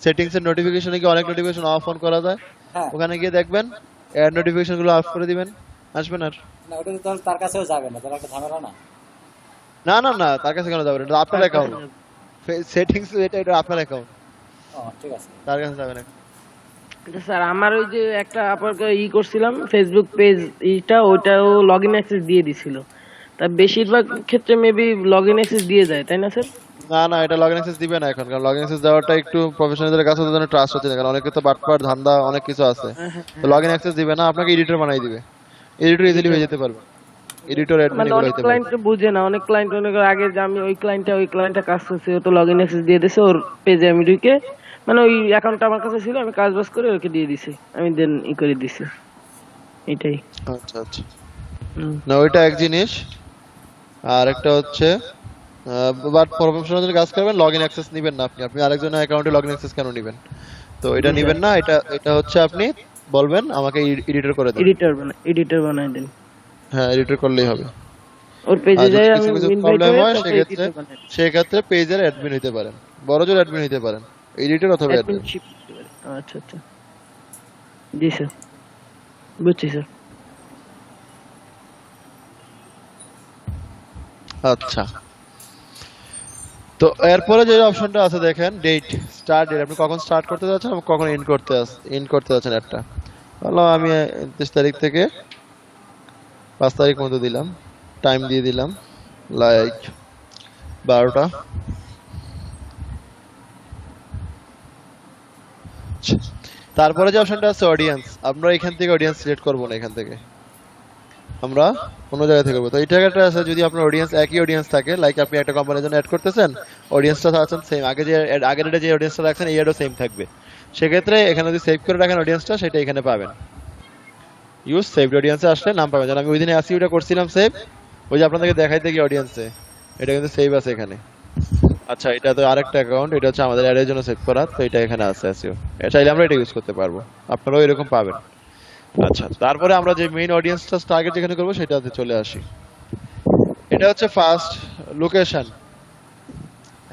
[SPEAKER 1] সেটিংস এর নোটিফিকেশনে গিয়ে অনেক নোটিফিকেশন অফ অন করা যায়,
[SPEAKER 5] হ্যাঁ,
[SPEAKER 1] ওখানে গিয়ে দেখবেন এর নোটিফিকেশন গুলো অফ করে দিবেন, আসবে না আর।
[SPEAKER 5] না ওটা তো তাহলে তার কাছেও যাবে না, তাহলে একটা ঝামেলা না?
[SPEAKER 1] না না না, তার কাছে কেন যাবেন, এটা আপনার অ্যাকাউন্ট, সেটিংস এটা আপনার অ্যাকাউন্ট,
[SPEAKER 5] ও ঠিক আছে।
[SPEAKER 1] তার কাছে যাবেন না।
[SPEAKER 4] আচ্ছা স্যার, আমার ওই যে একটা আপনাকে করছিলাম ফেসবুক পেজ, ওইটাও লগইন অ্যাক্সেস দিয়ে দিছিল, তা বেশিরভাগ ক্ষেত্রে মেবি লগইন অ্যাক্সেস দিয়ে যায়, তাই না স্যার?
[SPEAKER 1] না না, এটা লগইন অ্যাক্সেস দিবে না এখন, কারণ লগইন অ্যাক্সেস দেওয়াটা একটু প্রফেশনালদের কাছে তো ট্রাস্ট হচ্ছে না, কারণ অনেকে তো বাটপার ধান্দা অনেক কিছু আছে। তো লগইন অ্যাক্সেস দিবে না, আপনাকে এডিটর বানাই দিবে, এডিটর ইজিলি হয়ে যেতে পারবে, এডিটর অ্যাডমিন
[SPEAKER 4] মানে
[SPEAKER 1] এগুলো
[SPEAKER 4] অনেক
[SPEAKER 1] হইতে পারবে।
[SPEAKER 4] ক্লায়েন্ট বুঝে না, অনেক ক্লায়েন্ট অনেক আগে যে আমি ওই ক্লায়েন্টটা কাজ করছি, ও তো লগইন অ্যাক্সেস দিয়ে দিছে ওর পেজে, আমি ঢুকে মানে ওই অ্যাকাউন্টটা আমার কাছে ছিল, আমি কাজ বাজ করে ওকে দিয়ে দিছি, আমি দেন করে দিছি, এটাই।
[SPEAKER 1] আচ্ছা আচ্ছা, না ওইটা এক জিনিস। আর একটা হচ্ছে বাট প্রফেশনাল কাজ করবেন, লগইন অ্যাক্সেস নেবেন না আপনি। আপনি আরেকজনের অ্যাকাউন্টে লগইন অ্যাক্সেস কেন নেবেন? তো এটা নেবেন না। এটা হচ্ছে আপনি বলবেন আমাকে এডিটর করে দেন।
[SPEAKER 4] এডিটর বানাই দেন।
[SPEAKER 1] হ্যাঁ, এডিটর করলেই হবে।
[SPEAKER 4] ওর
[SPEAKER 1] আর
[SPEAKER 4] পেজে
[SPEAKER 1] যদি
[SPEAKER 4] যাই
[SPEAKER 1] কিছু
[SPEAKER 4] আমি
[SPEAKER 1] কিছু
[SPEAKER 4] ইনভাইট
[SPEAKER 1] প্রবলেম
[SPEAKER 4] হয়ে
[SPEAKER 1] হয়
[SPEAKER 4] তারপর
[SPEAKER 1] সেক্ষেত্রে
[SPEAKER 4] এডিটর বানাই দেন।
[SPEAKER 1] সেক্ষেত্রে পেজের অ্যাডমিন হতে পারেন, বড়জোর অ্যাডমিন হতে পারেন, এডিটর অথবা অ্যাডমিন।
[SPEAKER 4] অ্যাডমিনশিপ করতে পারি। আচ্ছা আচ্ছা, জি স্যার, বুঝছি স্যার।
[SPEAKER 1] আচ্ছা, তো এরপরে যে অপশনটা আছে দেখেন, ডেট, স্টার্ট ডেট, আপনি কখন স্টার্ট করতে যাচ্ছেন এবং কখন এন্ড করতে যাচ্ছেন একটা। বললাম আমি 29 তারিখ থেকে 5 তারিখ মতো দিলাম, টাইম দিয়ে দিলাম লাইক 12টা। তারপরে যে অপশনটা আছে অডিয়েন্স, আমরা এখান থেকে অডিয়েন্স সিলেক্ট করব না, এখান থেকে আমরা অন্য জায়গা থেকে করবো। তো এই জায়গাটা আছে, যদি আপনার অডিয়েন্স একই অডিয়েন্স থাকে, লাইক আপনি একটা কোম্পানির জন্য অ্যাড করতেছেন, অডিয়েন্সটা আছেন সেম, আগের যে অডিয়েন্সটা রাখছেন এই অ্যাডও সেম থাকবে। সেক্ষেত্রে এখানে যদি সেভ করে রাখেন অডিয়েন্সটা, সেটা এখানে পাবেন। ইউজ সেভড অডিয়েন্সে আসলে নাম পাবেন। যেন আমি ওই দিনে আসিওটা করছিলাম সেভ, ওই যে আপনাদেরকে দেখাইতে গিয়ে অডিয়েন্সে, এটা কিন্তু সেভ আছে এখানে। আচ্ছা, এটা তো আরেকটা অ্যাকাউন্ট, এটা হচ্ছে আমাদের অ্যাডের জন্য সেভ করা, তো এটা এখানে আছে আসিও। চাইলে আমরা এটা ইউজ করতে পারবো, আপনারাও এরকম পাবেন। আচ্ছা, তারপরে আমরা যে মেইন অডিয়েন্সটা টার্গেট যেখানে করবো সেটাতে চলে আসি। এটা হচ্ছে ফার্স্ট লোকেশন।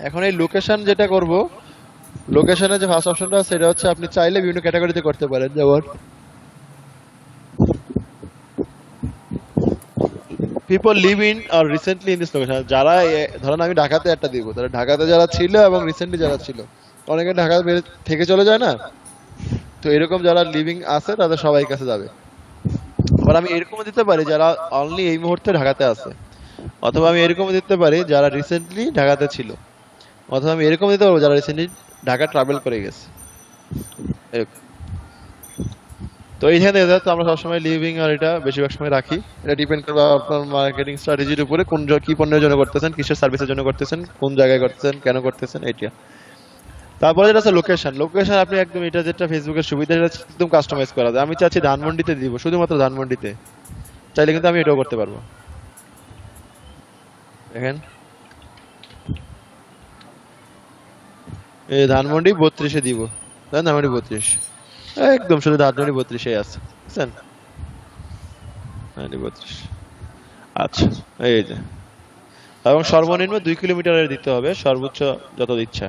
[SPEAKER 1] এখন এই লোকেশন যেটা করব, লোকেশনের যে ফার্স্ট অপশনটা আছে সেটা হচ্ছে আপনি চাইলে বিভিন্ন ক্যাটাগরিতে করতে পারেন। যেমন পিপল লিভ ইন আর রিসেন্টলি ইন দিস লোকেশন, যারা ধরেন আমি ঢাকাতে একটা দিব, তাহলে ঢাকাতে যারা ছিল এবং রিসেন্টলি যারা ছিল, অনেকে ঢাকা থেকে চলে যায় না, তো এরকম যারা লিভিং আছে তাদের সবাই কাছে যাবে। আবার আমি এরকমও দিতে পারি যারা অনলি এই মুহূর্তে ঢাকাতে আছে, অথবা আমি এরকমও দিতে পারি যারা রিসেন্টলি ঢাকাতে ছিল, অথবা আমি এরকম দিতে পারবো যারা রিসেন্টলি ঢাকা ট্রাভেল করে গেছে। এরকম। তো এইখানে তো আমরা সবসময় লিভিং আর এটা বেশিরভাগ সময় রাখি। এটা ডিপেন্ড করবে আপনার মার্কেটিং স্ট্র্যাটেজির উপরে, কোন কি পণ্যের জন্য করতেছেন, কিসের সার্ভিসের জন্য করতেছেন, কোন জায়গায় করতেছেন, কেন করতেছেন, এইটা। তারপরে যেটা আছে লোকেশন। লোকেশন আপনি একদম, এটা যেটা ফেসবুকের সুবিধা, এটা একদম কাস্টমাইজ করা যায়। আমি চাচ্ছি ধানমন্ডিতে দিব, শুধুমাত্র ধানমন্ডিতে, চাইলে কিন্তু আমি এটাও করতে পারবো। দেখেন এই ধানমন্ডি 32-এ দিব, ধানমন্ডি 32, একদম শুধু ধানমন্ডি 32-এ আছে, বুঝছেন? ধানমন্ডি 32। আচ্ছা, এই যে, এবং সর্বনিম্ন 2 কিলোমিটারের দিতে হবে, সর্বোচ্চ যত ইচ্ছা।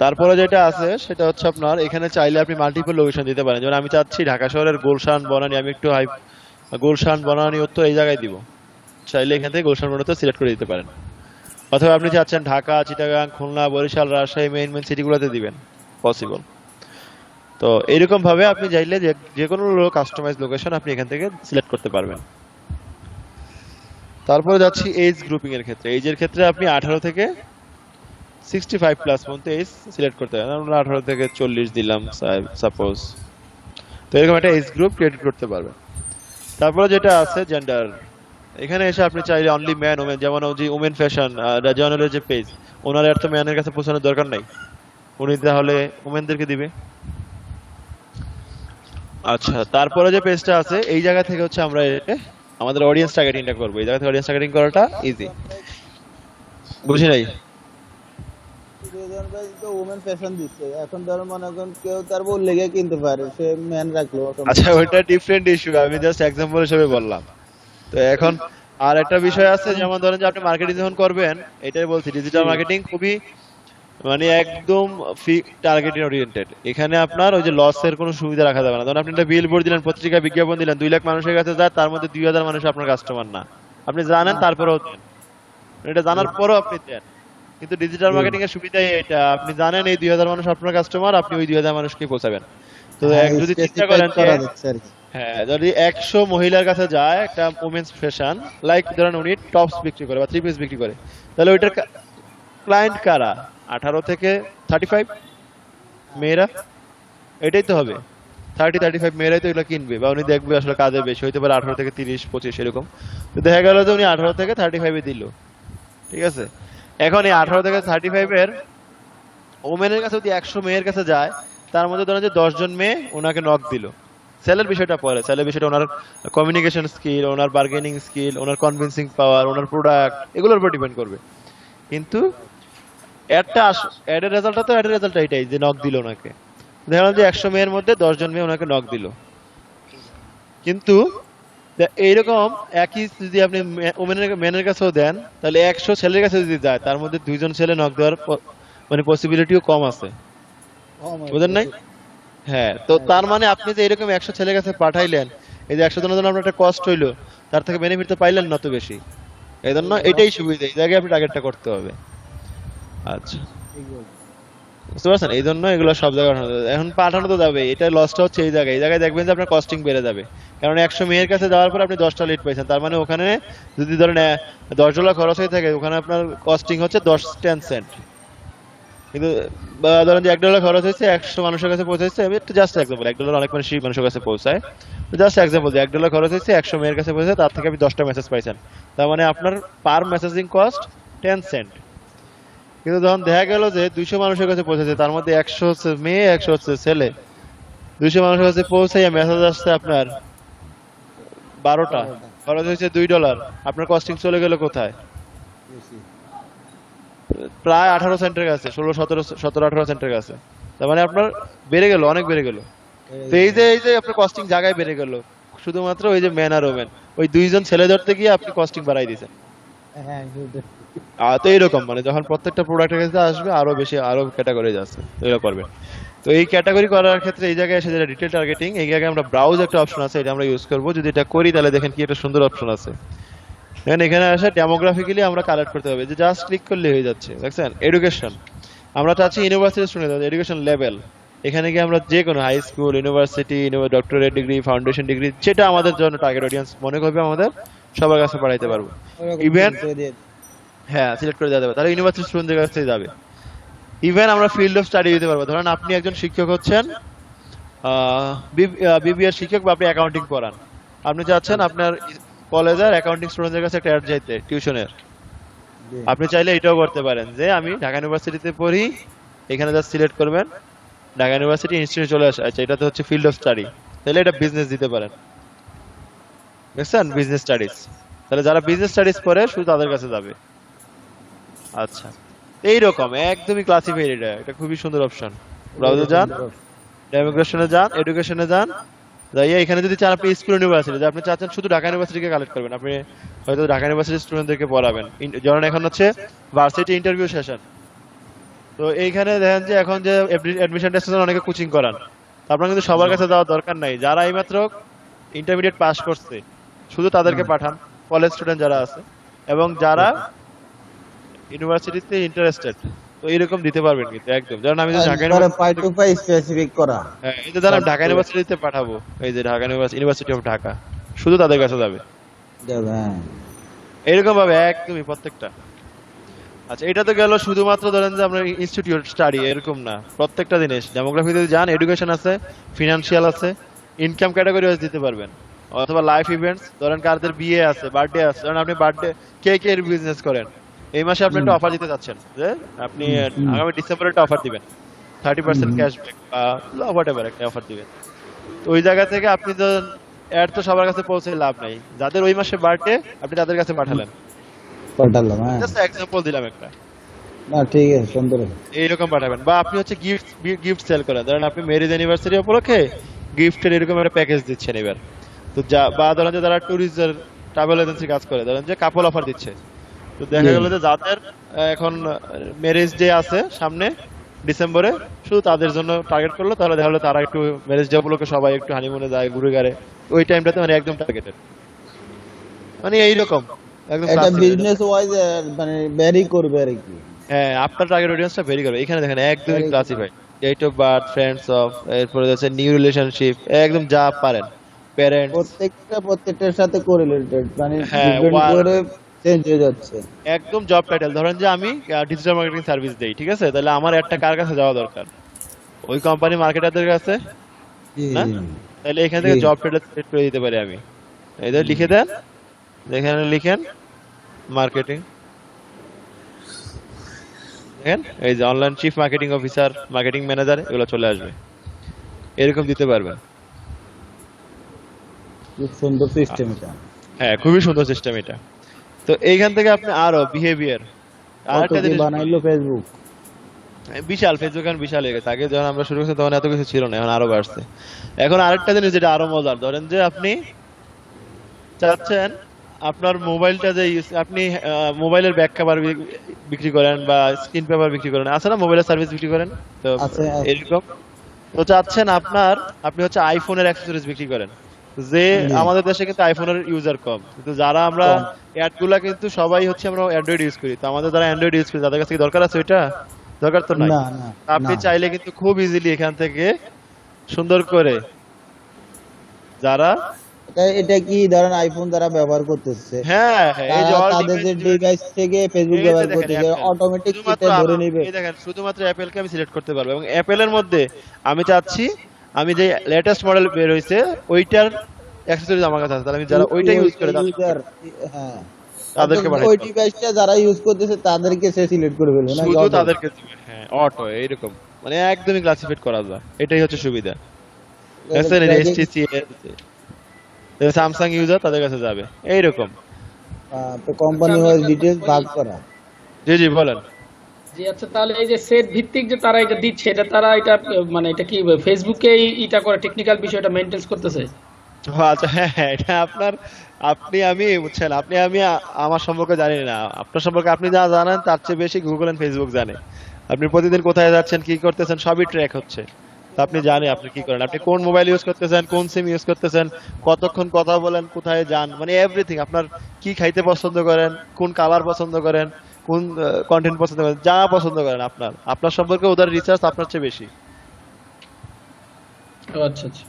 [SPEAKER 1] তারপরে যেটা আছে সেটা হচ্ছে আপনার এখানে চাইলে আপনি মাল্টিপল লোকেশন দিতে পারেন। যেমন আমি চাচ্ছি ঢাকা শহরের গুলশান বনানী, আমি একটু গুলশান বনানী উত্তর এই জায়গায় দিব, চাইলে এখান থেকে গুলশান বনানী সিলেক্ট করে দিতে পারেন। অথবা আপনি চাচ্ছেন ঢাকা, চিটাগাং, খুলনা, বরিশাল, রাজশাহী, মেইন সিটিগুলোতে দিবেন, পসিবল। তো এইরকম ভাবে আপনি চাইলে যে কোনো কাস্টমাইজ লোকেশন আপনি এখান থেকে সিলেক্ট করতে পারবেন। তারপরে যাচ্ছি এজ গ্রুপিং এর ক্ষেত্রে। এজের ক্ষেত্রে আপনি 18 থেকে 65 প্লাস পর্যন্ত এজ সিলেক্ট করতে পারেন। আমরা 18 থেকে 40 দিলাম সাপোজ। তো এরকম একটা এজ গ্রুপ ক্রিয়েট করতে পারবেন। তারপরে যেটা আছে জেন্ডার, এখানে এসে আপনি চাইলে অনলি ম্যান ওমেন, যেমন যে ওমেন ফ্যাশন রাজানের যে পেজ, ওনার আর তো ম্যানের কাছে পৌঁছানোর দরকার নাই, উনি তাহলে ওমেনদেরকে দিবে। আচ্ছা, তারপরে যে পেজটা আছে এই জায়গা থেকে হচ্ছে আমরা আমাদের অডিয়েন্স টার্গেটিংটা করব। এই জায়গা থেকে অডিয়েন্স টার্গেটিং করাটা ইজি। বুঝি নাই?
[SPEAKER 3] তো ওমেন ফ্যাশন দিচ্ছে, এখন ধরো মনে করেন কেউ তার বউ লেগে কিনতে পারে, সে ম্যান রাখলো।
[SPEAKER 1] আচ্ছা, ওইটা ডিফারেন্ট ইস্যু, আমি জাস্ট এক্সাম্পল হিসেবে বললাম। তো এখন আর একটা বিষয় আছে, যেমন ধরেন যে আপনি মার্কেটিং যখন করবেন, এটাই বলছি ডিজিটাল মার্কেটিং খুবই মানে একদম টার্গেটিং ওরিয়েন্টেড। এখানে আপনার ওই যে লসের কোনো সুবিধা রাখা যাবে না। ধরুন আপনি একটা বিলবোর্ড দিলেন, পত্রিকা বিজ্ঞাপন দিলেন, 2 লাখ মানুষের কাছে যায়, তার মধ্যে 2000 মানুষ আপনার কাস্টমার না, আপনি জানেন, তারপরেও দেন, এটা জানার পরও আপনি দেন। কিন্তু ডিজিটাল মার্কেটিং এর সুবিধাই এটা, আপনি জানেন এই 2000 মানুষ আপনার কাস্টমার, আপনি ওই 2000 মানুষকে পৌঁছাবেন। তো যদি চিন্তা করেন যে হ্যাঁ, যদি 100 মহিলার কাছে যায় একটা ওমেন্স ফ্যাশন, লাইক ধরেন উনি টপস বিক্রি করে বা 3 পিস বিক্রি করে, তাহলে ওইটার ক্লায়েন্ট কারা? 18 থেকে 35 মেয়েরা, এটাই তো হবে। 30-35 মেয়েরাই তো এগুলো কিনবে, বা উনি দেখবে আসলে কাজে বেশি হইতে পারে 18 থেকে 30-25 এরকম। তো দেখা গেল যে উনি 18 থেকে 35 দিল, ঠিক আছে। এখন এই 18 থেকে 35 এর ওমেনের কাছে যদি 100 মেয়ের কাছে যায়, তার মধ্যে ধরেন যে 10 জন মেয়ে ওনাকে নক দিল, সেলের বিষয়টা পরে, সেলের বিষয়টা ওনার কমিউনিকেশন স্কিল, ওনার বার্গেনিং স্কিল, ওনার কনভিন্সিং পাওয়ার, ওনার প্রোডাক্ট, এগুলোর উপর ডিপেন্ড করবে। কিন্তু অ্যাডের রেজাল্টটা তো অ্যাডের রেজাল্ট এটাই যে নক দিল ওনাকে, দেখা গেল যে 100 মেয়ের মধ্যে 10 জন মেয়ে ওনাকে নক দিল। কিন্তু এইরকম একই যদি আপনি মেনের কাছেও দেন, তাহলে 100 ছেলের কাছে যদি যায়, তার মধ্যে 2 জন ছেলে নক দেওয়ার মানে পসিবিলিটিও কম আছে, বুঝেন নাই? হ্যাঁ, তো তার মানে আপনি যে এরকম 100 ছেলের কাছে পাঠাইলেন, এই যে 100 জনের জন্য আপনার একটা কষ্ট হইলো, তার থেকে বেনিফিট তো পাইলেন না তো বেশি। এই জন্য এটাই সুবিধা, এই জায়গায় আপনি টার্গেটটা করতে হবে। আচ্ছা, বুঝতে পারছেন? এই জন্য এগুলো সব জায়গায় পাঠানো যাবে। এখন পাঠানো তো যাবে, এটা লসটা হচ্ছে এই জায়গায়। এই জায়গায় দেখবেন যে আপনার কস্টিং বেড়ে যাবে, কারণ 100 মেয়ের কাছে যাওয়ার পর আপনি 10টা লিড পাইছেন, তার মানে ওখানে যদি ধরেন $10 খরচ হয়ে থাকে, ওখানে আপনার কস্টিং হচ্ছে 10 সেন্ট। কিন্তু বা ধরেন যে $1 খরচ হয়েছে, 100 মানুষের কাছে পৌঁছাইছে, আমি একটু জাস্ট এক্সাম্পল, $1 অনেক মানুষের কাছে পৌঁছায়, জাস্ট এক্সাম্পল যে $1 খরচ হয়েছে, 100 মেয়ের কাছে পৌঁছে, তার থেকে আপনি 10টা মেসেজ পাইছেন, তার মানে আপনার পার মেসেজিং কস্ট 10 সেন্ট। কিন্তু যখন দেখা গেল যে 200 মানুষের কাছে পৌঁছেছে, তার মধ্যে 100 হচ্ছে মেয়ে, 100 হচ্ছে ছেলে, 200 মানুষের কাছে পৌঁছে মেসেজ আসছে আপনার 12টা, খরচ হয়েছে $2, আপনার কস্টিং চলে গেল কোথায়? প্রায় 18 সেন্টের কাছে, 16, 17, 18 সেন্টের কাছে। তার মানে আপনার বেড়ে গেল, অনেক বেড়ে গেল। তো এই যে আপনার কস্টিং জায়গায় বেড়ে গেল, শুধুমাত্র ওই যে মেন আর ওমেন, ওই 2 জন ছেলে ধরতে গিয়ে আপনি কস্টিং বাড়াই দিয়েছেন।
[SPEAKER 3] হ্যাঁ,
[SPEAKER 1] তো এইরকম মানে যখন প্রত্যেকটা প্রোডাক্টের কাছে আসবে, আরো বেশি আরো ক্যাটাগরি আছে, এগুলো করবেন। তো এই ক্যাটাগরি করার ক্ষেত্রে এই জায়গায় এসে যেটা ডিটেল টার্গেটিং, এই জায়গায় আমরা ব্রাউজ একটা অপশন আছে, এটা আমরা ইউজ করব। যদি এটা করি তাহলে দেখেন কি একটা সুন্দর অপশন আছে। দেখেন এখানে আসে ডেমোগ্রাফিক্যালি আমরা কালেক্ট করতে হবে, যে জাস্ট ক্লিক করলে হয়ে যাচ্ছে। দেখছেন এডুকেশন, আমরা চাচ্ছি ইউনিভার্সিটি স্টুডেন্ট এডুকেশন লেভেল। এখানে গিয়ে আমরা যে কোনো high school, university, doctorate degree, foundation degree, যেটা আমাদের জন্য টার্গেট অডিয়েন্স মনে করবে আমাদের, সবার কাছে পাঠাইতে পারবো। ইভেন হ্যাঁ, সিলেক্ট করে দেওয়া যাবে, তাহলে ইউনিভার্সিটি স্টুডেন্টদের কাছে যাবে। ইভেন আমরা ফিল্ড অফ স্টাডি দিতে পারবো। ধরেন আপনি একজন শিক্ষক হচ্ছেন, বিবিএর শিক্ষক, বা আপনি অ্যাকাউন্টিং পড়ান, আপনি চাচ্ছেন আপনার কলেজের অ্যাকাউন্টিং স্টুডেন্টদের কাছে একটা অ্যাড যাইতে টিউশনের, আপনি চাইলে এটাও করতে পারেন যে আমি ঢাকা ইউনিভার্সিটিতে পড়ি, এখানে জাস্ট সিলেক্ট করবেন ঢাকা ইউনিভার্সিটি ইনস্টিটিউট চলে আসে। আচ্ছা, এটাতে হচ্ছে ফিল্ড অফ স্টাডি, তাহলে এটা বিজনেস দিতে পারেন। দেখছেন, বিজনেস স্টাডিজ, তাহলে যারা বিজনেস স্টাডিজ পড়ে শুধু তাদের কাছে যাবে। আচ্ছা, এইরকম একদমই ক্লাসিফাইড, এটা খুবই সুন্দর অপশন। ব্রাউজারে যান, ডেমোগ্রাফিক্সে যান, এডুকেশনে যান, যাইয়া এখানে যদি চান আপনি স্কুল ইউনিভার্সিটি, আপনি চাচ্ছেন শুধু ঢাকা ইউনিভার্সিটিকে কালেক্ট করবেন, আপনি হয়তো ঢাকা ইউনিভার্সিটির স্টুডেন্টদেরকে পড়াবেন। যেমন এখন হচ্ছে ভার্সিটি ইন্টারভিউ সেশন, তো এইখানে দেখেন যে এখন যে অ্যাডমিশন টেস্টের অনেকে কোচিং করান, আপনার কিন্তু সবার কাছে যাওয়ার দরকার নাই। যারা এইমাত্র ইন্টারমিডিয়েট পাস করছে শুধু তাদেরকে পাঠান, কলেজ স্টুডেন্ট যারা আছে, এবং যারা ইউনিভার্সিটিতে ইন্টারেস্টেড, তো এরকম দিতে পারবেন কিন্তু একদম। যেমন আমি ঢাকা
[SPEAKER 3] স্পেসিফিক করা,
[SPEAKER 1] এই যে ধরেন ঢাকা ইউনিভার্সিটিতে পাঠাবো, এই যে ঢাকা ইউনিভার্সিটি অফ ঢাকা, শুধু তাদের কাছে যাবে এরকম ভাবে একদমই প্রত্যেকটা। আচ্ছা, এটা তো গেল শুধুমাত্র ধরেন যে আমরা ইনস্টিটিউট স্টাডি, এরকম না, প্রত্যেকটা জিনিস। ডেমোগ্রাফিতে যান, এডুকেশন আছে, ফিনান্সিয়াল আছে, ইনকাম ক্যাটাগরি ওয়াইজ দিতে পারবেন, অথবা লাইফ ইভেন্টস, ধরেন কারদের বিয়ে আছে, বার্থডে আছে, ধরেন আপনি বার্থডে কেক এর বিজনেস করেন, এই মাসে আপনি একটা অফার দিতে যাচ্ছেন যে আপনি আগামী ডিসেম্বরে একটা অফার দিবেন, 30% ক্যাশব্যাক বা হোয়াটএভার একটা অফার দিবেন। তো ওই জায়গা থেকে আপনি তো অ্যাড তো সবার কাছে পৌঁছে লাভ নাই, যাদের ওই মাসে বার্থডে আপনি তাদের কাছে পাঠালেন।
[SPEAKER 3] হ্যাঁ,
[SPEAKER 1] জাস্ট এক্সাম্পল দিলাম একটা,
[SPEAKER 3] না ঠিক আছে, সুন্দর।
[SPEAKER 1] এইরকম পাঠাবেন। বা আপনি হচ্ছে গিফট সেল করেন, ধরেন আপনি ম্যারেজ অ্যানিভার্সারি উপলক্ষে গিফটের এরকম একটা প্যাকেজ দিচ্ছেন এবার, তো বা ধরেন যে যারা ট্যুরিস্টের ট্রাভেল এজেন্সি কাজ করে, ধরেন যে কাপল অফার দিচ্ছে, তো দেখা গেল যে যাদের এখন ম্যারেজ ডে আছে সামনে ডিসেম্বরে, শুধু তাদের জন্য টার্গেট করলো, তাহলে দেখা গেলো তারা একটু ম্যারেজ ডে উপলক্ষে সবাই একটু হানিমুনে যায়, ঘুরে গাড়ে, ওই টাইমটাতে মানে একদম টার্গেটেড, মানে এইরকম একদম
[SPEAKER 3] এটা বিজনেস ওয়াইজ মানে ভ্যারি করবে আর কি।
[SPEAKER 1] হ্যাঁ, আপনার টার্গেট অডিয়েন্সটা ভেরি করবে। এখানে দেখেন একদমই classified, date of birth, friends of, এরপরে আছে নিউ রিলেশনশিপ, একদম যা পারেন, প্যারেন্টস,
[SPEAKER 3] প্রত্যেকটার সাথে কোরিলেটেড, মানে
[SPEAKER 1] হ্যাঁ,
[SPEAKER 3] ডিপেন্ড করে চেঞ্জ হয়ে যাচ্ছে।
[SPEAKER 1] একদম জব টাইটেল। ধরেন যে আমি ডিজিটাল মার্কেটিং সার্ভিস দেই, ঠিক আছে, তাহলে আমার একটা কার কাছে যাওয়া দরকার, ওই কোম্পানি মার্কেটারদের কাছে না, তাহলে এখান থেকে জব টাইটেল সিলেক্ট করে দিতে পারি আমি। এদের লিখে দেন, এখানে লিখেন মার্কেটিং, দেখেন এই যে online chief marketing officer, marketing manager, এগুলো চলে আসবে, এরকম দিতে পারবেন।
[SPEAKER 3] খুব সুন্দর সিস্টেম এটা।
[SPEAKER 1] হ্যাঁ, খুবই সুন্দর সিস্টেম এটা। তো এইখান থেকে আপনি আরো বিহেভিয়ার
[SPEAKER 3] কত
[SPEAKER 1] আরেকটা
[SPEAKER 3] কি
[SPEAKER 1] জিনিস
[SPEAKER 3] বানাইলো ফেসবুক।
[SPEAKER 1] বিশাল, ফেসবুক এখন বিশাল হয়ে গেছে। আগে যখন আমরা শুরু করেছি তখন এত কিছু ছিল না, এখন আরো বাড়ছে। এখন আরেকটা জিনিস যেটা আরো মজার, ধরেন যে আপনি চাচ্ছেন আপনার মোবাইলটা যে আপনি মোবাইলের ব্যাক কভার বিক্রি করেন বা স্ক্রিন পেপার বিক্রি করেন, আছে না মোবাইলের সার্ভিস বিক্রি করেন, তো
[SPEAKER 3] আছে।
[SPEAKER 1] এরকম তো চাচ্ছেন আপনি হচ্ছে আইফোনের অ্যাক্সেসরিজ বিক্রি করেন, যে আমাদের দেশে কিন্তু আইফোনের ইউজার কম, কিন্তু যারা আমরা
[SPEAKER 3] কম।
[SPEAKER 1] অ্যাডগুলা কিন্তু সবাই হচ্ছে আমরা অ্যান্ড্রয়েড ইউজ করি, তো আমাদের যারা অ্যান্ড্রয়েড ইউজ করি তাদের কাছে কি দরকার আছে ওইটা? দরকার তো নাই।
[SPEAKER 3] না না
[SPEAKER 1] আপনি
[SPEAKER 3] না।
[SPEAKER 1] চাইলে কিন্তু খুব ইজিলি এখান থেকে সুন্দর করে যারা
[SPEAKER 3] এটা কি ধরেন আইফোন যারা ব্যবহার করতেছে,
[SPEAKER 1] হ্যাঁ হ্যাঁ এই যে all
[SPEAKER 3] তাদের যে
[SPEAKER 1] device
[SPEAKER 3] ডিভাইস থেকে ফেসবুক
[SPEAKER 1] এই যে
[SPEAKER 3] ব্যবহার
[SPEAKER 1] দেখেন
[SPEAKER 3] করতেছে
[SPEAKER 1] Apple,
[SPEAKER 3] অটোমেটিক
[SPEAKER 1] শুধুমাত্র
[SPEAKER 3] এটা ধরে নেবে।
[SPEAKER 1] এই দেখেন শুধুমাত্র অ্যাপেলকে আমি সিলেক্ট করতে পারবো, এবং অ্যাপেলের মধ্যে আমি চাচ্ছি আমি যে লেটেস্ট মডেল বের হইছে ওইটার অ্যাক্সেসরিজ আমার কাছে আছে, তাহলে আমি যারা ওইটা ইউজ করে
[SPEAKER 3] ইউজার, হ্যাঁ
[SPEAKER 1] তাদেরকে পাঠাই
[SPEAKER 3] ওই
[SPEAKER 1] দিবো।
[SPEAKER 3] ডিভাইসটা যারা ইউজ করতেছে তাদেরকে সে সিলেক্ট করে ফেলবে না,
[SPEAKER 1] শুধু তাদেরকে দিবে, হ্যাঁ অটো এইরকম, মানে একদমই ক্লাসিফাইড করা যায়, এটাই হচ্ছে সুবিধা। দেখছেন এই HTC স্যামসাং ইউজার তাদের কাছে যাবে এইরকম।
[SPEAKER 3] তো কোম্পানি ওয়াইজ ডিটেইলস ভাগ করা।
[SPEAKER 1] জি জি বলেন।
[SPEAKER 6] জি আচ্ছা, তাহলে এই যে সেট ভিত্তিক যে তারা এটা দিচ্ছে, এটা তারা এটা মানে এটা কি ফেসবুকে এটা করে টেকনিক্যাল বিষয়টা মেইনটেইন করতেছে?
[SPEAKER 1] ও আচ্ছা, হ্যাঁ হ্যাঁ, এটা আমি বুঝছেন, আমি আমার সম্পর্কে জানি না, আপনার সম্পর্কে আপনি যা জানেন তার চেয়ে বেশি গুগল এন্ড ফেসবুক জানে। আপনি প্রতিদিন কোথায় যাচ্ছেন, কি করতেছেন, সবই ট্র্যাক হচ্ছে। তো আপনি জানেন আপনি কি করেন, আপনি কোন মোবাইল ইউজ করতেছেন, কোন সিম ইউজ করতেছেন, কতক্ষণ কথা বলেন, কোথায় যান, মানে এভরিথিং, আপনার কি খাইতে পছন্দ করেন, কোন কালার পছন্দ করেন, কোন কন্টেন্ট পছন্দ করেন, যা পছন্দ করেন আপনার সম্পর্কে ওদের রিসার্চ আপনার চেয়ে বেশি।
[SPEAKER 6] ও আচ্ছা আচ্ছা।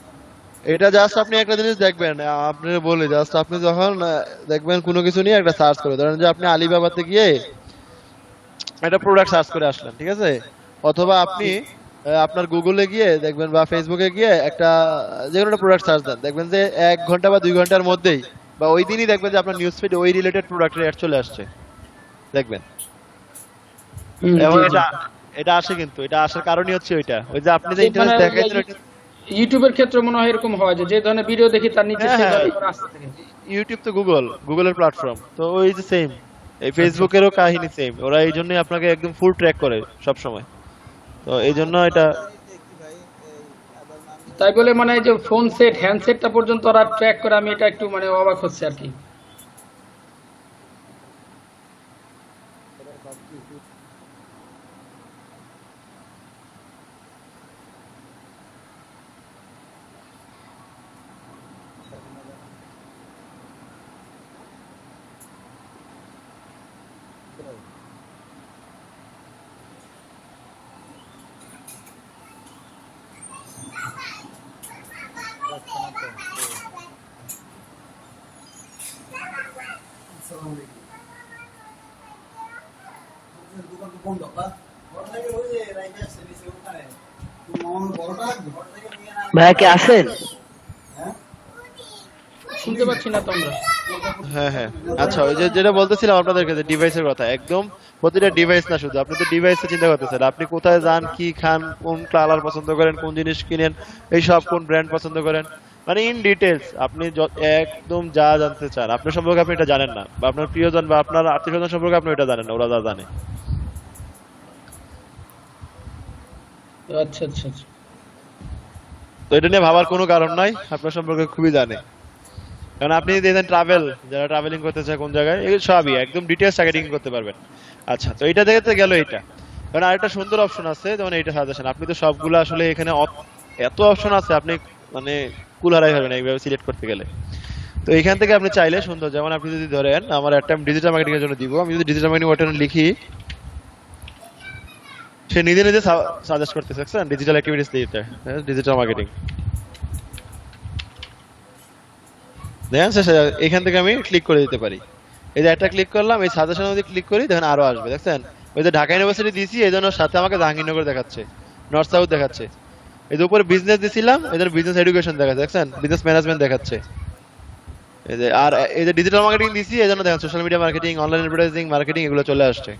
[SPEAKER 1] এটা জাস্ট আপনি একটা জিনিস দেখবেন, আপনি বলি জাস্ট আপনি যখন দেখবেন কোনো কিছু নিয়ে একটা সার্চ করে, ধরেন যে আপনি আলিবাবাতে গিয়ে একটা প্রোডাক্ট সার্চ করে আসলেন, ঠিক আছে, অথবা আপনি আপনার গুগলে গিয়ে দেখবেন বা ফেসবুকে গিয়ে একটা যে কোনো একটা প্রোডাক্ট সার্চ দেন, দেখবেন যে 1 ঘন্টা বা 2 ঘন্টার মধ্যেই বা ওই দিনই দেখবেন যে আপনার নিউজ ফিডে ওই রিলেটেড প্রোডাক্টের অ্যাড চলে আসছে, দেখবেন। এবং এটা আসে, কিন্তু এটা আসার কারণই হচ্ছে ওই যে আপনি যে ইন্টারেস্ট
[SPEAKER 6] মানে
[SPEAKER 1] দেখাইছেন
[SPEAKER 6] ইউটিউবের ক্ষেত্রে মনে হয় এরকম হয় যে ধরনের ভিডিও দেখি তার নিচে
[SPEAKER 1] হ্যাঁ,
[SPEAKER 6] সেই
[SPEAKER 1] হ্যাঁ।
[SPEAKER 6] ধরনের আসতে থাকে।
[SPEAKER 1] ইউটিউব তো গুগলের প্ল্যাটফর্ম, তো ওই যে সেম এই ফেসবুকেরও কাহিনী সেম, ওরা এই জন্যই আপনাকে একদম ফুল ট্র্যাক করে সব সময়, তো এই জন্য এটা
[SPEAKER 6] তাই বলে মানে এই যে ফোন সেট হ্যান্ডসেটটা পর্যন্ত ওরা ট্র্যাক করে, আমি এটা একটু মানে অবাক হচ্ছে আর কি।
[SPEAKER 4] ভাইয়া কি আছেন?
[SPEAKER 6] শুনতে পাচ্ছি না তো আমরা।
[SPEAKER 1] হ্যাঁ হ্যাঁ আচ্ছা, ওই যে যেটা বলতেছিলাম আপনাদেরকে যে ডিভাইসের কথা, একদম প্রতিটা ডিভাইস না, শুধু আপনি তো ডিভাইসে চিন্তা করতেছেন, আপনি কোথায় যান, কি খান, কোন কালার পছন্দ করেন, কোন জিনিস কিনেন, এই সব কোন ব্র্যান্ড পছন্দ করেন, মানে ইন ডিটেলস আপনি একদম যা জানতে চান আপনার সম্পর্কে আপনি এটা জানেন না, বা আপনার প্রিয়জন বা আপনার আত্মীয়স্বজন সম্পর্কে আপনি এটা জানেন না, ওরা যা জানে।
[SPEAKER 6] আচ্ছা আচ্ছা আচ্ছা।
[SPEAKER 1] তো এটা নিয়ে ভাবার কোনো কারণ নাই, আপনার সম্পর্কে খুবই জানে। কারণ আপনি দেখেন ট্রাভেল, যারা ট্রাভেলিং করতে চায় কোন জায়গায়, এগুলো সবই একদম ডিটেইলস টার্গেটিং করতে পারবেন। আচ্ছা, তো এটা দেখতে গেল এটা। কারণ আরেকটা সুন্দর অপশন আছে, যেমন এইটা সাজেশন, আপনি তো সবগুলো আসলে এখানে এত অপশন আছে, আপনি মানে কুল হারাই হবেন এইভাবে সিলেক্ট করতে গেলে। তো এখান থেকে আপনি চাইলে সুন্দর, যেমন আপনি যদি ধরেন আমার একটা ডিজিটাল মার্কেটিং এর জন্য দিব, আমি যদি ডিজিটাল মার্কেটিং ওয়াটার লিখি, সে নিজে নিজে সাজেস্ট করতেছে, দেখছেন, ডিজিটাল অ্যাক্টিভিটিস দিতে, ডিজিটাল মার্কেটিং। দেখেন এখান থেকে আমি ক্লিক করে দিতে পারি, এই যে একটা ক্লিক করলাম, এই সাজেশনের মধ্যে ক্লিক করি, দেখেন আরো আসবে, দেখছেন ওই যে ঢাকা ইউনিভার্সিটি দিয়েছি, এই জন্য সাথে আমাকে জাহাঙ্গীরনগর দেখাচ্ছে, নর্থ সাউথ দেখাচ্ছে, এই যে উপরে বিজনেস দিছিলাম, এই জন্য বিজনেস এডুকেশন দেখাচ্ছে, দেখছেন বিজনেস ম্যানেজমেন্ট দেখাচ্ছে, এই যে আর এই যে ডিজিটাল মার্কেটিং দিছি, এই জন্য দেখেন social media marketing, online advertising, marketing, এগুলো চলে আসছে।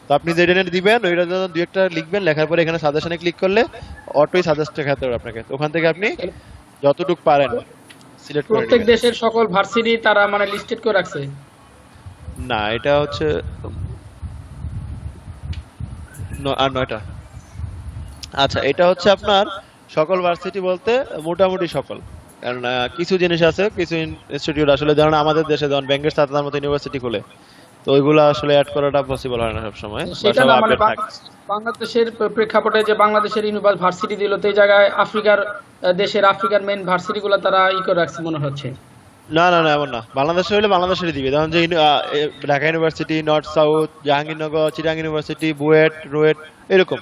[SPEAKER 1] তো আপনি যেটা নেট দিবেন ওইটার জন্য দুই একটা লিখবেন, লেখার পরে এখানে সাজেশনে ক্লিক করলে অটোই সাজেস্ট দেখাতে হবে আপনাকে, তো ওখান থেকে আপনি যতটুকু পারেন সিলেক্ট করে
[SPEAKER 6] প্রত্যেক
[SPEAKER 1] নেবেন।
[SPEAKER 6] দেশের সকল ভার্সিটি তারা মানে লিস্টেড করে রাখছে।
[SPEAKER 1] না, এটা হচ্ছে আর 9টা। আচ্ছা, এটা হচ্ছে আপনার সকল ভার্সিটি বলতে মোটামুটি সকল, কারণ কিছু জিনিস আছে, কিছু ইনস্টিটিউট আসলে ধরেন আমাদের দেশে যেমন ব্যাংকের সাথে মতো ইউনিভার্সিটি খুলে, তো ওইগুলো আসলে অ্যাড করাটা পসিবল হয় না সব সময়,
[SPEAKER 6] সেটা না মানে বাংলাদেশের প্রেক্ষাপটে যে বাংলাদেশের ভার্সিটি দিল, তো এই জায়গায় আফ্রিকার দেশের আফ্রিকার মেইন ভার্সিটি গুলো তারা করে রাখছে মনে হচ্ছে।
[SPEAKER 1] না না না, এমন না। বাংলাদেশে হলে বাংলাদেশেরই দিবে, যেমন যে Dhaka university, north south, Jahangirnagar, Chittagong university, BUET, RUET, এরকম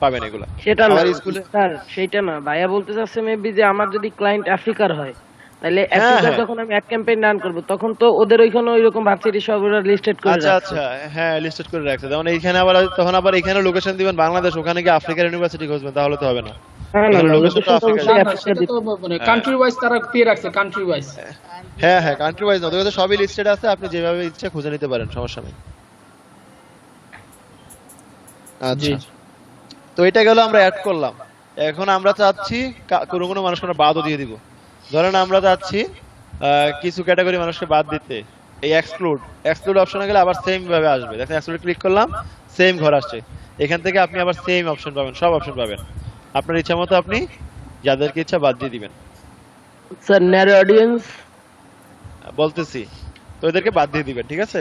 [SPEAKER 1] পাবেন এগুলা।
[SPEAKER 4] সেটা না
[SPEAKER 1] আমার স্কুলে
[SPEAKER 4] স্যার, সেটা না ভাইয়া বলতে চাচ্ছে মেবি যে আমার যদি ক্লায়েন্ট আফ্রিকার হয়, তাহলে আফ্রিকার যখন আমি এক ক্যাম্পেইন রান করব তখন তো ওদের ওইখানে ওইরকম ভার্সিটি সব লিস্টেড করে
[SPEAKER 1] আচ্ছা
[SPEAKER 4] রাখছে।
[SPEAKER 1] আচ্ছা, হ্যাঁ লিস্টেড করে রাখছে। যেমন এইখানে আবার তখন আবার এখানে লোকেশন দিবেন বাংলাদেশ, ওখানে গিয়ে আফ্রিকার ইউনিভার্সিটি খুঁজবেন, তাহলে তো হবে না।
[SPEAKER 4] হ্যাঁ না,
[SPEAKER 1] এখানে
[SPEAKER 4] লোকেশন
[SPEAKER 1] location তো আফ্রিকায়।
[SPEAKER 6] না, না,
[SPEAKER 4] আফ্রিকা
[SPEAKER 6] সেটা তো মানে কান্ট্রি ওয়াইজ তারা দিয়ে রাখছে, কান্ট্রি ওয়াইজ।
[SPEAKER 1] হ্যাঁ হ্যাঁ, কান্ট্রি ওয়াইজ না, ওদের কাছে সবই লিস্টেড আছে, আপনি যেভাবে ইচ্ছা খুঁজে নিতে পারেন, সমস্যা নেই। আচ্ছা, তো এটা গেল আমরা অ্যাড করলাম। এখন আমরা চাচ্ছি কোনো কোনো মানুষকে আমরা বাদও দিয়ে দিব। ধরেন আমরা চাচ্ছি কিছু ক্যাটাগরি মানুষকে বাদ দিতে, এই এক্সক্লুড অপশনে গেলে আবার সেম ভাবে আসবে। দেখেন এক্সক্লুড ক্লিক করলাম, সেম ঘর আসছে। এখান থেকে আপনি আবার সেম অপশন পাবেন, সব অপশন পাবেন। আপনার ইচ্ছা মতো আপনি যাদেরকে ইচ্ছা বাদ দিয়ে দিবেন।
[SPEAKER 4] স্যার ন্যারো অডিয়েন্স
[SPEAKER 1] বলতেছি, তো এদেরকে বাদ দিয়ে দিবেন, ঠিক আছে?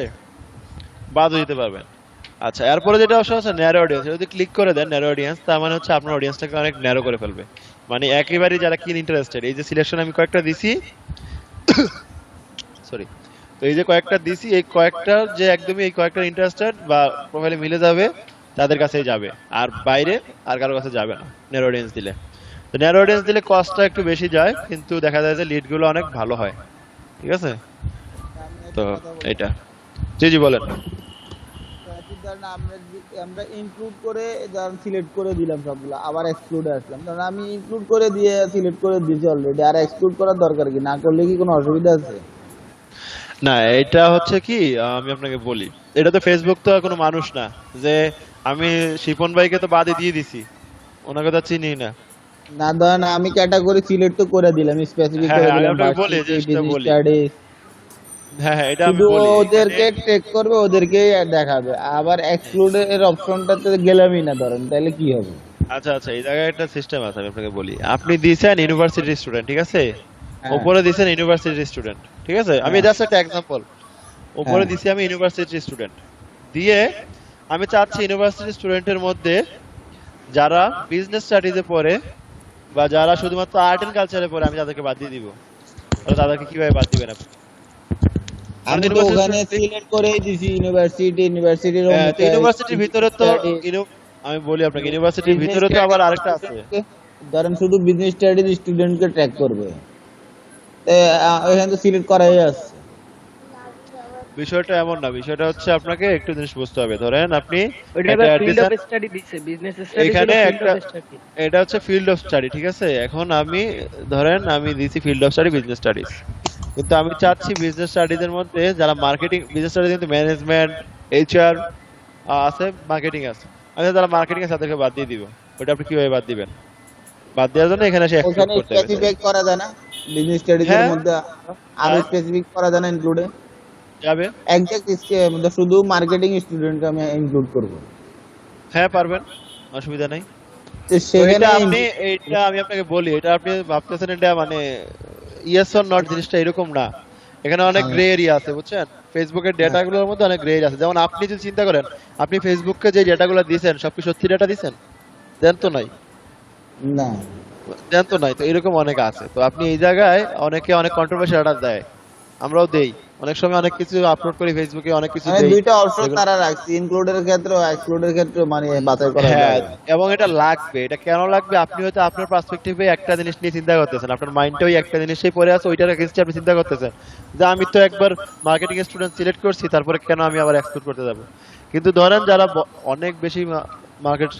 [SPEAKER 1] বাদও দিতে পারবেন। আচ্ছা, এরপরে যেটা অপশন আছে ন্যারো অডিয়েন্স, যদি ক্লিক করে দেন ন্যারো অডিয়েন্স, তার মানে হচ্ছে আপনার অডিয়েন্সটাকে অনেক ন্যারো করে ফেলবে, মানে একেবারেই যারা কিন ইন্টারেস্টেড। এই যে সিলেকশন আমি কয়েকটা দিছি, সরি, তো এই যে কয়েকটা দিছি, এই কয়েকটা যে একদমই এই কয়েকটা ইন্টারেস্টেড বা প্রোফাইলে মিলে যাবে তাদের কাছেই যাবে, আর বাইরে আর কারো কাছে যাবে না ন্যারো অডিয়েন্স দিলে। তো ন্যারো অডিয়েন্স দিলে কস্টটা একটু বেশি যায়, কিন্তু দেখা যায় যে লিডগুলো অনেক ভালো হয়, ঠিক আছে? তো এটা জি জি বলেন।
[SPEAKER 3] ধরেন আমরা ইনক্লুড করে ধরেন সিলেক্ট করে দিলাম সবগুলো, আবার এক্সক্লুডে আসলাম। ধরেন আমি ইনক্লুড করে দিয়ে সিলেক্ট করে দিয়েছি অলরেডি, আর এক্সক্লুড করার দরকার কি? না করলে কি কোনো অসুবিধা আছে?
[SPEAKER 1] না, এটা হচ্ছে কি, আমি আপনাকে বলি, এটা তো ফেসবুক তো কোনো মানুষ না যে আমি শিপন ভাইকে তো বাদে দিয়ে দিছি, ওনাকে তো চিনি না।
[SPEAKER 3] না ধরেন আমি ক্যাটাগরি সিলেক্ট তো করে দিলাম, স্পেসিফিক
[SPEAKER 1] হ্যাঁ,
[SPEAKER 3] করে
[SPEAKER 1] হ্যাঁ,
[SPEAKER 3] দিলাম,
[SPEAKER 1] আমি আপনাকে বলি, যে সেটা বলি।
[SPEAKER 3] স্টাডিজ,
[SPEAKER 1] হ্যাঁ হ্যাঁ, এটা আমি
[SPEAKER 3] শুধু
[SPEAKER 1] বলি।
[SPEAKER 3] ওদেরকে টেক করবে, ওদেরকেই দেখাবে। আবার এক্সক্লুডের অপশনটাতে গেলামই না ধরেন, তাহলে কি হবে?
[SPEAKER 1] আচ্ছা আচ্ছা, এই জায়গায় একটা সিস্টেম আছে, আমি আপনাকে বলি। আপনি দিয়েছেন ইউনিভার্সিটির স্টুডেন্ট, ঠিক আছে?
[SPEAKER 3] হ্যাঁ।
[SPEAKER 1] উপরে দিয়েছেন ইউনিভার্সিটির স্টুডেন্ট, ঠিক আছে? আমি জাস্ট একটা এক্সাম্পল, উপরে
[SPEAKER 3] হ্যাঁ।
[SPEAKER 1] দিছি আমি ইউনিভার্সিটির স্টুডেন্ট দিয়ে, আমি চাচ্ছি ইউনিভার্সিটির স্টুডেন্টের মধ্যে যারা বিজনেস স্টাডিজে পড়ে বা যারা শুধুমাত্র আর্ট এন্ড কালচারে পড়ে, আমি তাদেরকে বাদ দিয়ে দিব। তাহলে তাদেরকে কিভাবে বাদ দিবেন আপনি?
[SPEAKER 3] আমি তো ওখানে সিলেক্ট করেই দিছি ইউনিভার্সিটির
[SPEAKER 1] ইউনিভার্সিটির ভিতরে তো আমি বলি আপনাকে, ইউনিভার্সিটির ভিতরে তো আবার আরেকটা আছে।
[SPEAKER 3] ধরেন শুধু বিজনেস স্টাডিজ স্টুডেন্টকে ট্র্যাক করবে, এখানে তো সিলেক্ট করাই আছে।
[SPEAKER 1] বিষয়টা এমন না, বিষয়টা হচ্ছে আপনাকে একটু জিনিস বুঝতে হবে। ধরেন আপনি
[SPEAKER 4] ওইটা
[SPEAKER 1] একটা ad
[SPEAKER 4] ফিল্ড
[SPEAKER 1] দিছেন,
[SPEAKER 4] অফ স্টাডি দিছে, বিজনেস স্টাডি
[SPEAKER 1] এখানে
[SPEAKER 4] ফিল্ড
[SPEAKER 1] একটা,
[SPEAKER 4] অফ স্টাডি।
[SPEAKER 1] এটা হচ্ছে ফিল্ড অফ স্টাডি, ঠিক আছে? এখন আমি ধরেন আমি দিছি field of study business studies, কিন্তু আমি চাচ্ছি বিজনেস স্টাডিজ এর মধ্যে যারা মার্কেটিং, বিজনেস স্টাডিজ কিন্তু ম্যানেজমেন্ট, এইচআর আছে, মার্কেটিং আছে, আমি যারা মার্কেটিং আছে তাদেরকে বাদ দিয়ে দিব। ওটা আপনি কিভাবে বাদ দিবেন? বাদ দেওয়ার জন্য এখানে এসে এক্সক্লুড
[SPEAKER 3] ওখানে
[SPEAKER 1] করতে হবে।
[SPEAKER 3] স্পেসিফিক করা যায় না বিজনেস স্টাডিজ এর
[SPEAKER 1] হ্যাঁ।
[SPEAKER 3] মধ্যে? আরো
[SPEAKER 1] হ্যাঁ।
[SPEAKER 3] স্পেসিফিক করা যায় না ইনক্লুডে?
[SPEAKER 1] যাবে,
[SPEAKER 3] এক্সাক্ট শুধু মার্কেটিং স্টুডেন্টকে আমি ইনক্লুড করব,
[SPEAKER 1] হ্যাঁ পারবেন, অসুবিধা নাই।
[SPEAKER 3] তো
[SPEAKER 1] তো
[SPEAKER 3] সেখানে
[SPEAKER 1] এটা আপনি, এটা আমি আপনাকে বলি, এটা আপনি ভাবতেছেন এটা মানে ইয়েস অর নট, জিনিসটা এরকম না। এখানে অনেক গ্রে এরিয়া আছে, বুঝছেন? ফেসবুকের ডেটাগুলোর মধ্যে অনেক গ্রে এরিয়া আছে। যেমন আপনি যদি চিন্তা করেন, আপনি ফেসবুককে যে ডেটাগুলো দিয়েছেন সব কি সত্যি ডেটা দিয়েছেন? দেন তো নাই,
[SPEAKER 3] না
[SPEAKER 1] দেন তো নাই। তো এরকম অনেক আছে। তো আপনি এই জায়গায় অনেকে অনেক কন্ট্রোভার্সি ডাটা দেয়, আমরাও দেই, অনেক সময় অনেক কিছু আপলোড করি ফেসবুকে, অনেক কিছু
[SPEAKER 3] মানে
[SPEAKER 1] দেই।
[SPEAKER 3] দুইটা অপশন তারা রাখছে, ইনক্লুডের ক্ষেত্রে এক্সক্লুডের ক্ষেত্রে, মানে বাছাই করা
[SPEAKER 1] হ্যাঁ,
[SPEAKER 3] যায়।
[SPEAKER 1] এবং এটা লাগবে। এটা কেন লাগবে? আপনি হয়তো আপনার পার্সপেক্টিভে একটা জিনিস নিয়ে চিন্তা করতেছেন, আপনার মাইন্ডে ওই একটা জিনিসই পড়ে আছে, ওইটার এগেইনস্টে আপনি চিন্তা করতেছেন যে আমি তো একবার মার্কেটিং স্টুডেন্ট সিলেক্ট করছি, তারপরে কেন আমি আবার এক্সক্লুড করতে যাব? কিন্তু ধরেন যারা অনেক বেশি মার্কেট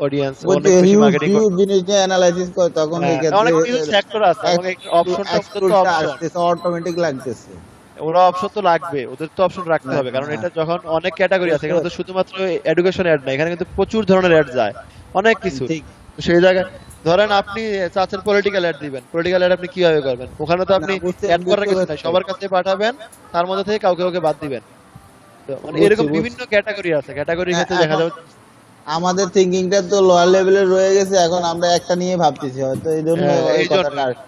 [SPEAKER 1] অডিয়েন্স, অনেক বেশি মার্কেটিং
[SPEAKER 3] হিউজ জিনিস নিয়ে অ্যানালাইসিস করে, তখন এই ক্ষেত্রে
[SPEAKER 1] অনেক কিছু সেক্টর আছে, এবং এই অপশনটা তো অপশন,
[SPEAKER 3] অটোমেটিক লাগতেছে।
[SPEAKER 1] ওরা অপশন তো লাগবে, ওদের তো অপশন রাখতে হবে, কারণ এটা যখন অনেক ক্যাটাগরি আছে, এখানে তো শুধুমাত্র এডুকেশন অ্যাড না, এখানে কিন্তু প্রচুর ধরনের অ্যাড যায়, অনেক কিছু।
[SPEAKER 3] ঠিক।
[SPEAKER 1] তো সেই জায়গায় ধরেন আপনি চাচ্ছেন পলিটিক্যাল অ্যাড দিবেন, পলিটিক্যাল অ্যাড আপনি কিভাবে করবেন? ওখানে তো আপনি
[SPEAKER 3] না, বুঝতে-
[SPEAKER 1] অ্যাড করার
[SPEAKER 3] বুঝতে
[SPEAKER 1] কিছু নাই,
[SPEAKER 3] পারছি।
[SPEAKER 1] সবার কাছে পাঠাবেন, তার মধ্যে থেকে কাউকে কাউকে বাদ দিবেন। তো মানে
[SPEAKER 3] বুঝছি,
[SPEAKER 1] এরকম
[SPEAKER 3] বুঝছি।
[SPEAKER 1] বিভিন্ন ক্যাটাগরি আছে, ক্যাটাগরির ক্ষেত্রে দেখা
[SPEAKER 3] এখন
[SPEAKER 1] যাবে।
[SPEAKER 3] আমাদের থিঙ্কিংটা তো লোয়ার লেভেলে রয়ে গেছে, এখন আমরা একটা নিয়ে ভাবতেছি, হয়তো এই জন্য
[SPEAKER 1] হ্যাঁ,
[SPEAKER 3] ওই
[SPEAKER 1] এই জন্য
[SPEAKER 3] কথাটা আসছে।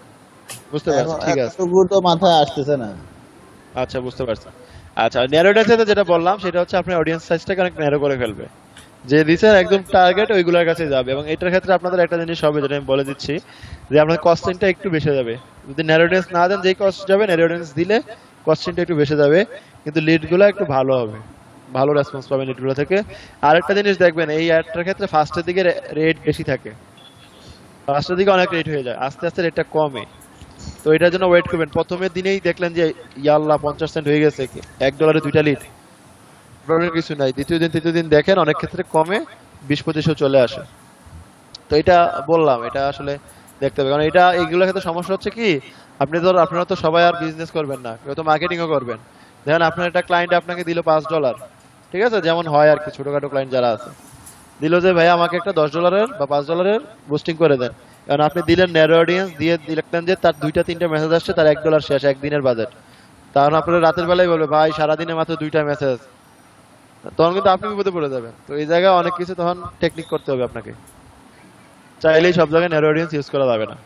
[SPEAKER 1] বুঝতে পারছি,
[SPEAKER 3] এখন
[SPEAKER 1] ঠিক আছে।
[SPEAKER 3] এতটুকু তো মাথায় আসতেছে না।
[SPEAKER 1] আচ্ছা, বুঝতে পারছি। আচ্ছা, ন্যারোটার সাথে যেটা বললাম সেটা হচ্ছে আপনার অডিয়েন্স সাইজটাকে অনেক ন্যারো করে ফেলবে। যে দিচ্ছেন একদম টার্গেট ওইগুলোর কাছে যাবে, এবং এটার ক্ষেত্রে আপনাদের একটা জিনিস হবে যেটা আমি বলে দিচ্ছি, যে আপনার কস্টিংটা একটু বেশি যাবে। যদি ন্যারোডেন্স না দেন, যেই কস্ট যাবে, ন্যারোডেন্স দিলে কস্টিংটা একটু বেশি যাবে, কিন্তু লিডগুলো একটু ভালো হবে, ভালো রেসপন্স পাবেন লিডগুলো থেকে। আরেকটা জিনিস দেখবেন, এই অ্যাডটার ক্ষেত্রে ফার্স্টের দিকে রেট বেশি থাকে, ফার্স্টের দিকে অনেক রেট হয়ে যায়, আস্তে আস্তে রেটটা কমে। তো এটার জন্য ওয়েট করবেন। প্রথমের দিনেই দেখলেন যে ইয়াল্লাহ 50 সেন্ট হয়ে গেছে, $1 2টা লিড, প্রবলেম কিছু নাই। দ্বিতীয় দিন তৃতীয় দিন দেখেন অনেক ক্ষেত্রে কমে 20-25 চলে আসে। তো এটা বললাম, এটা আসলে দেখতে হবে, কারণ এটা এইগুলোর ক্ষেত্রে সমস্যা হচ্ছে কি, আপনারা তো সবাই আর বিজনেস করবেন না, কেউ তো মার্কেটিংও করবেন। দেখেন আপনার একটা ক্লায়েন্ট আপনাকে দিল $5, ঠিক আছে, যেমন হয় আর কি, ছোটখাটো ক্লায়েন্ট যারা আছে, দিল যে ভাই আমাকে একটা $10 বা $5 বুস্টিং করে দেন। কারণ আপনি দিলেন ন্যারো অডিয়েন্স দিয়ে, দেখলেন যে তার 2টা 3টা মেসেজ আসছে, তার $1 শেষ, একদিনের বাজেট। তখন আপনারা রাতের বেলায় বলবে ভাই সারাদিনে মাত্র 2টা মেসেজ, তখন কিন্তু আপনি বিপদে পড়ে যাবেন। তো এই জায়গায় অনেক কিছু তখন টেকনিক করতে হবে আপনাকে, চাইলেই সব জায়গায় ন্যারো অডিয়েন্স ইউজ করা যাবে না।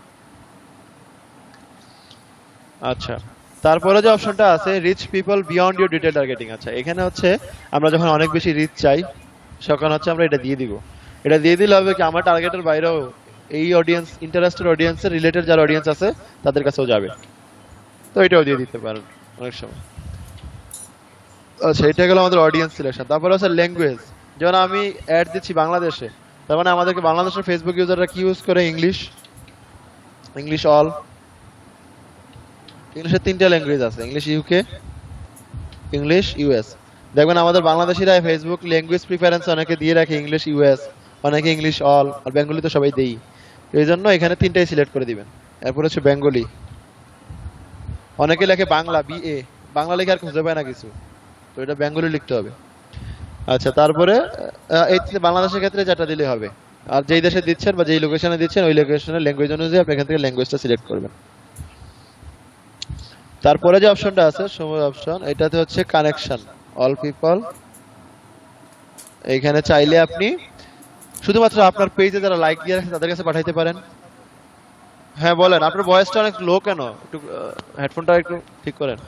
[SPEAKER 1] আচ্ছা, তারপরে যে অপশনটা আছে reach people beyond your detail targeting. আচ্ছা, এখানে হচ্ছে আমরা যখন অনেক বেশি রিচ চাই, তখন হচ্ছে আমরা এটা দিয়ে দিব। এটা দিয়ে দিলে হবে কি, আমার টার্গেটের বাইরেও এই অডিয়েন্স, ইন্টারেস্টেড অডিয়েন্সের রিলেটেড যারা অডিয়েন্স আছে তাদের কাছেও যাবে। তো এটাও দিয়ে দিতে পারেন অনেক সময়। আচ্ছা, এটা গেল আমাদের অডিয়েন্স সিলেকশন। তারপরে আছে ল্যাঙ্গুয়েজ। যেমন আমি অ্যাড দিচ্ছি বাংলাদেশে, তার মানে আমাদেরকে বাংলাদেশের ফেসবুক ইউজাররা কি ইউজ করে? English, English all. ইংলিশের 3টা ল্যাঙ্গুয়েজ আছে, ইংলিশ ইউকে, ইংলিশ ইউএস। দেখবেন আমাদের বাংলাদেশিরা ফেসবুক ল্যাঙ্গুয়েজ প্রিফারেন্স অনেকে দিয়ে রাখে ইংলিশ ইউএস, অনেকে ইংলিশ অল, আর বেঙ্গলি তো সবাই দেই। এই জন্য এখানে 3টাই সিলেক্ট করে দিবেন। এরপর হচ্ছে বেঙ্গলি। অনেকে লেখে বাংলা বিএ, বাংলা লেখে আর খুঁজে পায় না কিছু, তো এটা বেঙ্গলি লিখতে হবে। আচ্ছা, তারপরে এই বাংলাদেশের ক্ষেত্রে যেটা দিলে হবে, আর যেই দেশে দিচ্ছেন বা যেই লোকেশনে দিচ্ছেন ওই লোকেশনের ল্যাঙ্গুয়েজ অনুযায়ী আপনি এখান থেকে ল্যাঙ্গুয়েজটা সিলেক্ট করবেন। তারপরে যে অপশনটা আছে সময় অপশন, এটাতে হচ্ছে কানেকশন, অল পিপল। এইখানে চাইলে আপনি শুধুমাত্র আপনার পেজে যারা লাইক দিয়ে রাখছে তাদের কাছে পাঠাইতে পারেন। হ্যাঁ বলেন, আপনার ভয়েসটা অনেক লো কেন? একটু হেডফোনটা একটু ঠিক করেন।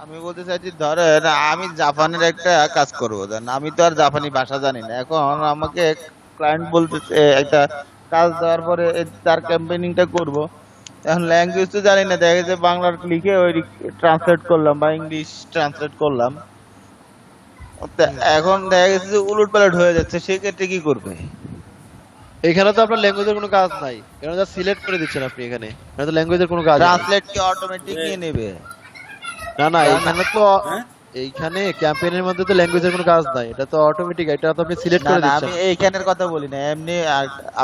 [SPEAKER 3] আমি বলতে চাইছি, ধরেন আমি জাপানের একটা কাজ করবো, ধরেন আমি তো আর জাপানি ভাষা জানি না, এখন আমাকে ক্লায়েন্ট বলতেছে একটা কাজ দেওয়ার পরে তার ক্যাম্পেইনিংটা করব, এখন ল্যাঙ্গুয়েজ তো জানি না, দেখা যাচ্ছে বাংলার লিখে ওই ট্রান্সলেট করলাম বা ইংলিশ ট্রান্সলেট করলাম, তা এখন দেখা গেছে যে উলট পালট হয়ে যাচ্ছে, সেক্ষেত্রে কি করবে?
[SPEAKER 1] এখানে তো আপনার ল্যাঙ্গুয়েজের কোনো কাজ নাই, এখানে যা সিলেক্ট করে দিচ্ছেন আপনি, এখানে এখানে তো ল্যাঙ্গুয়েজের কোনো কাজ নেই।
[SPEAKER 3] ট্রান্সলেট কি অটোমেটিক নিয়ে নেবে?
[SPEAKER 1] না না, এখানে তো এইখানে ক্যাম্পেইনের মধ্যে তো ল্যাঙ্গুয়েজের কোনো কাজ নাই, এটা তো অটোমেটিক, এটা তো আপনি সিলেক্ট
[SPEAKER 3] না
[SPEAKER 1] করে
[SPEAKER 3] না,
[SPEAKER 1] দিচ্ছেন।
[SPEAKER 3] আমি এইখানের কথা বলি না, এমনি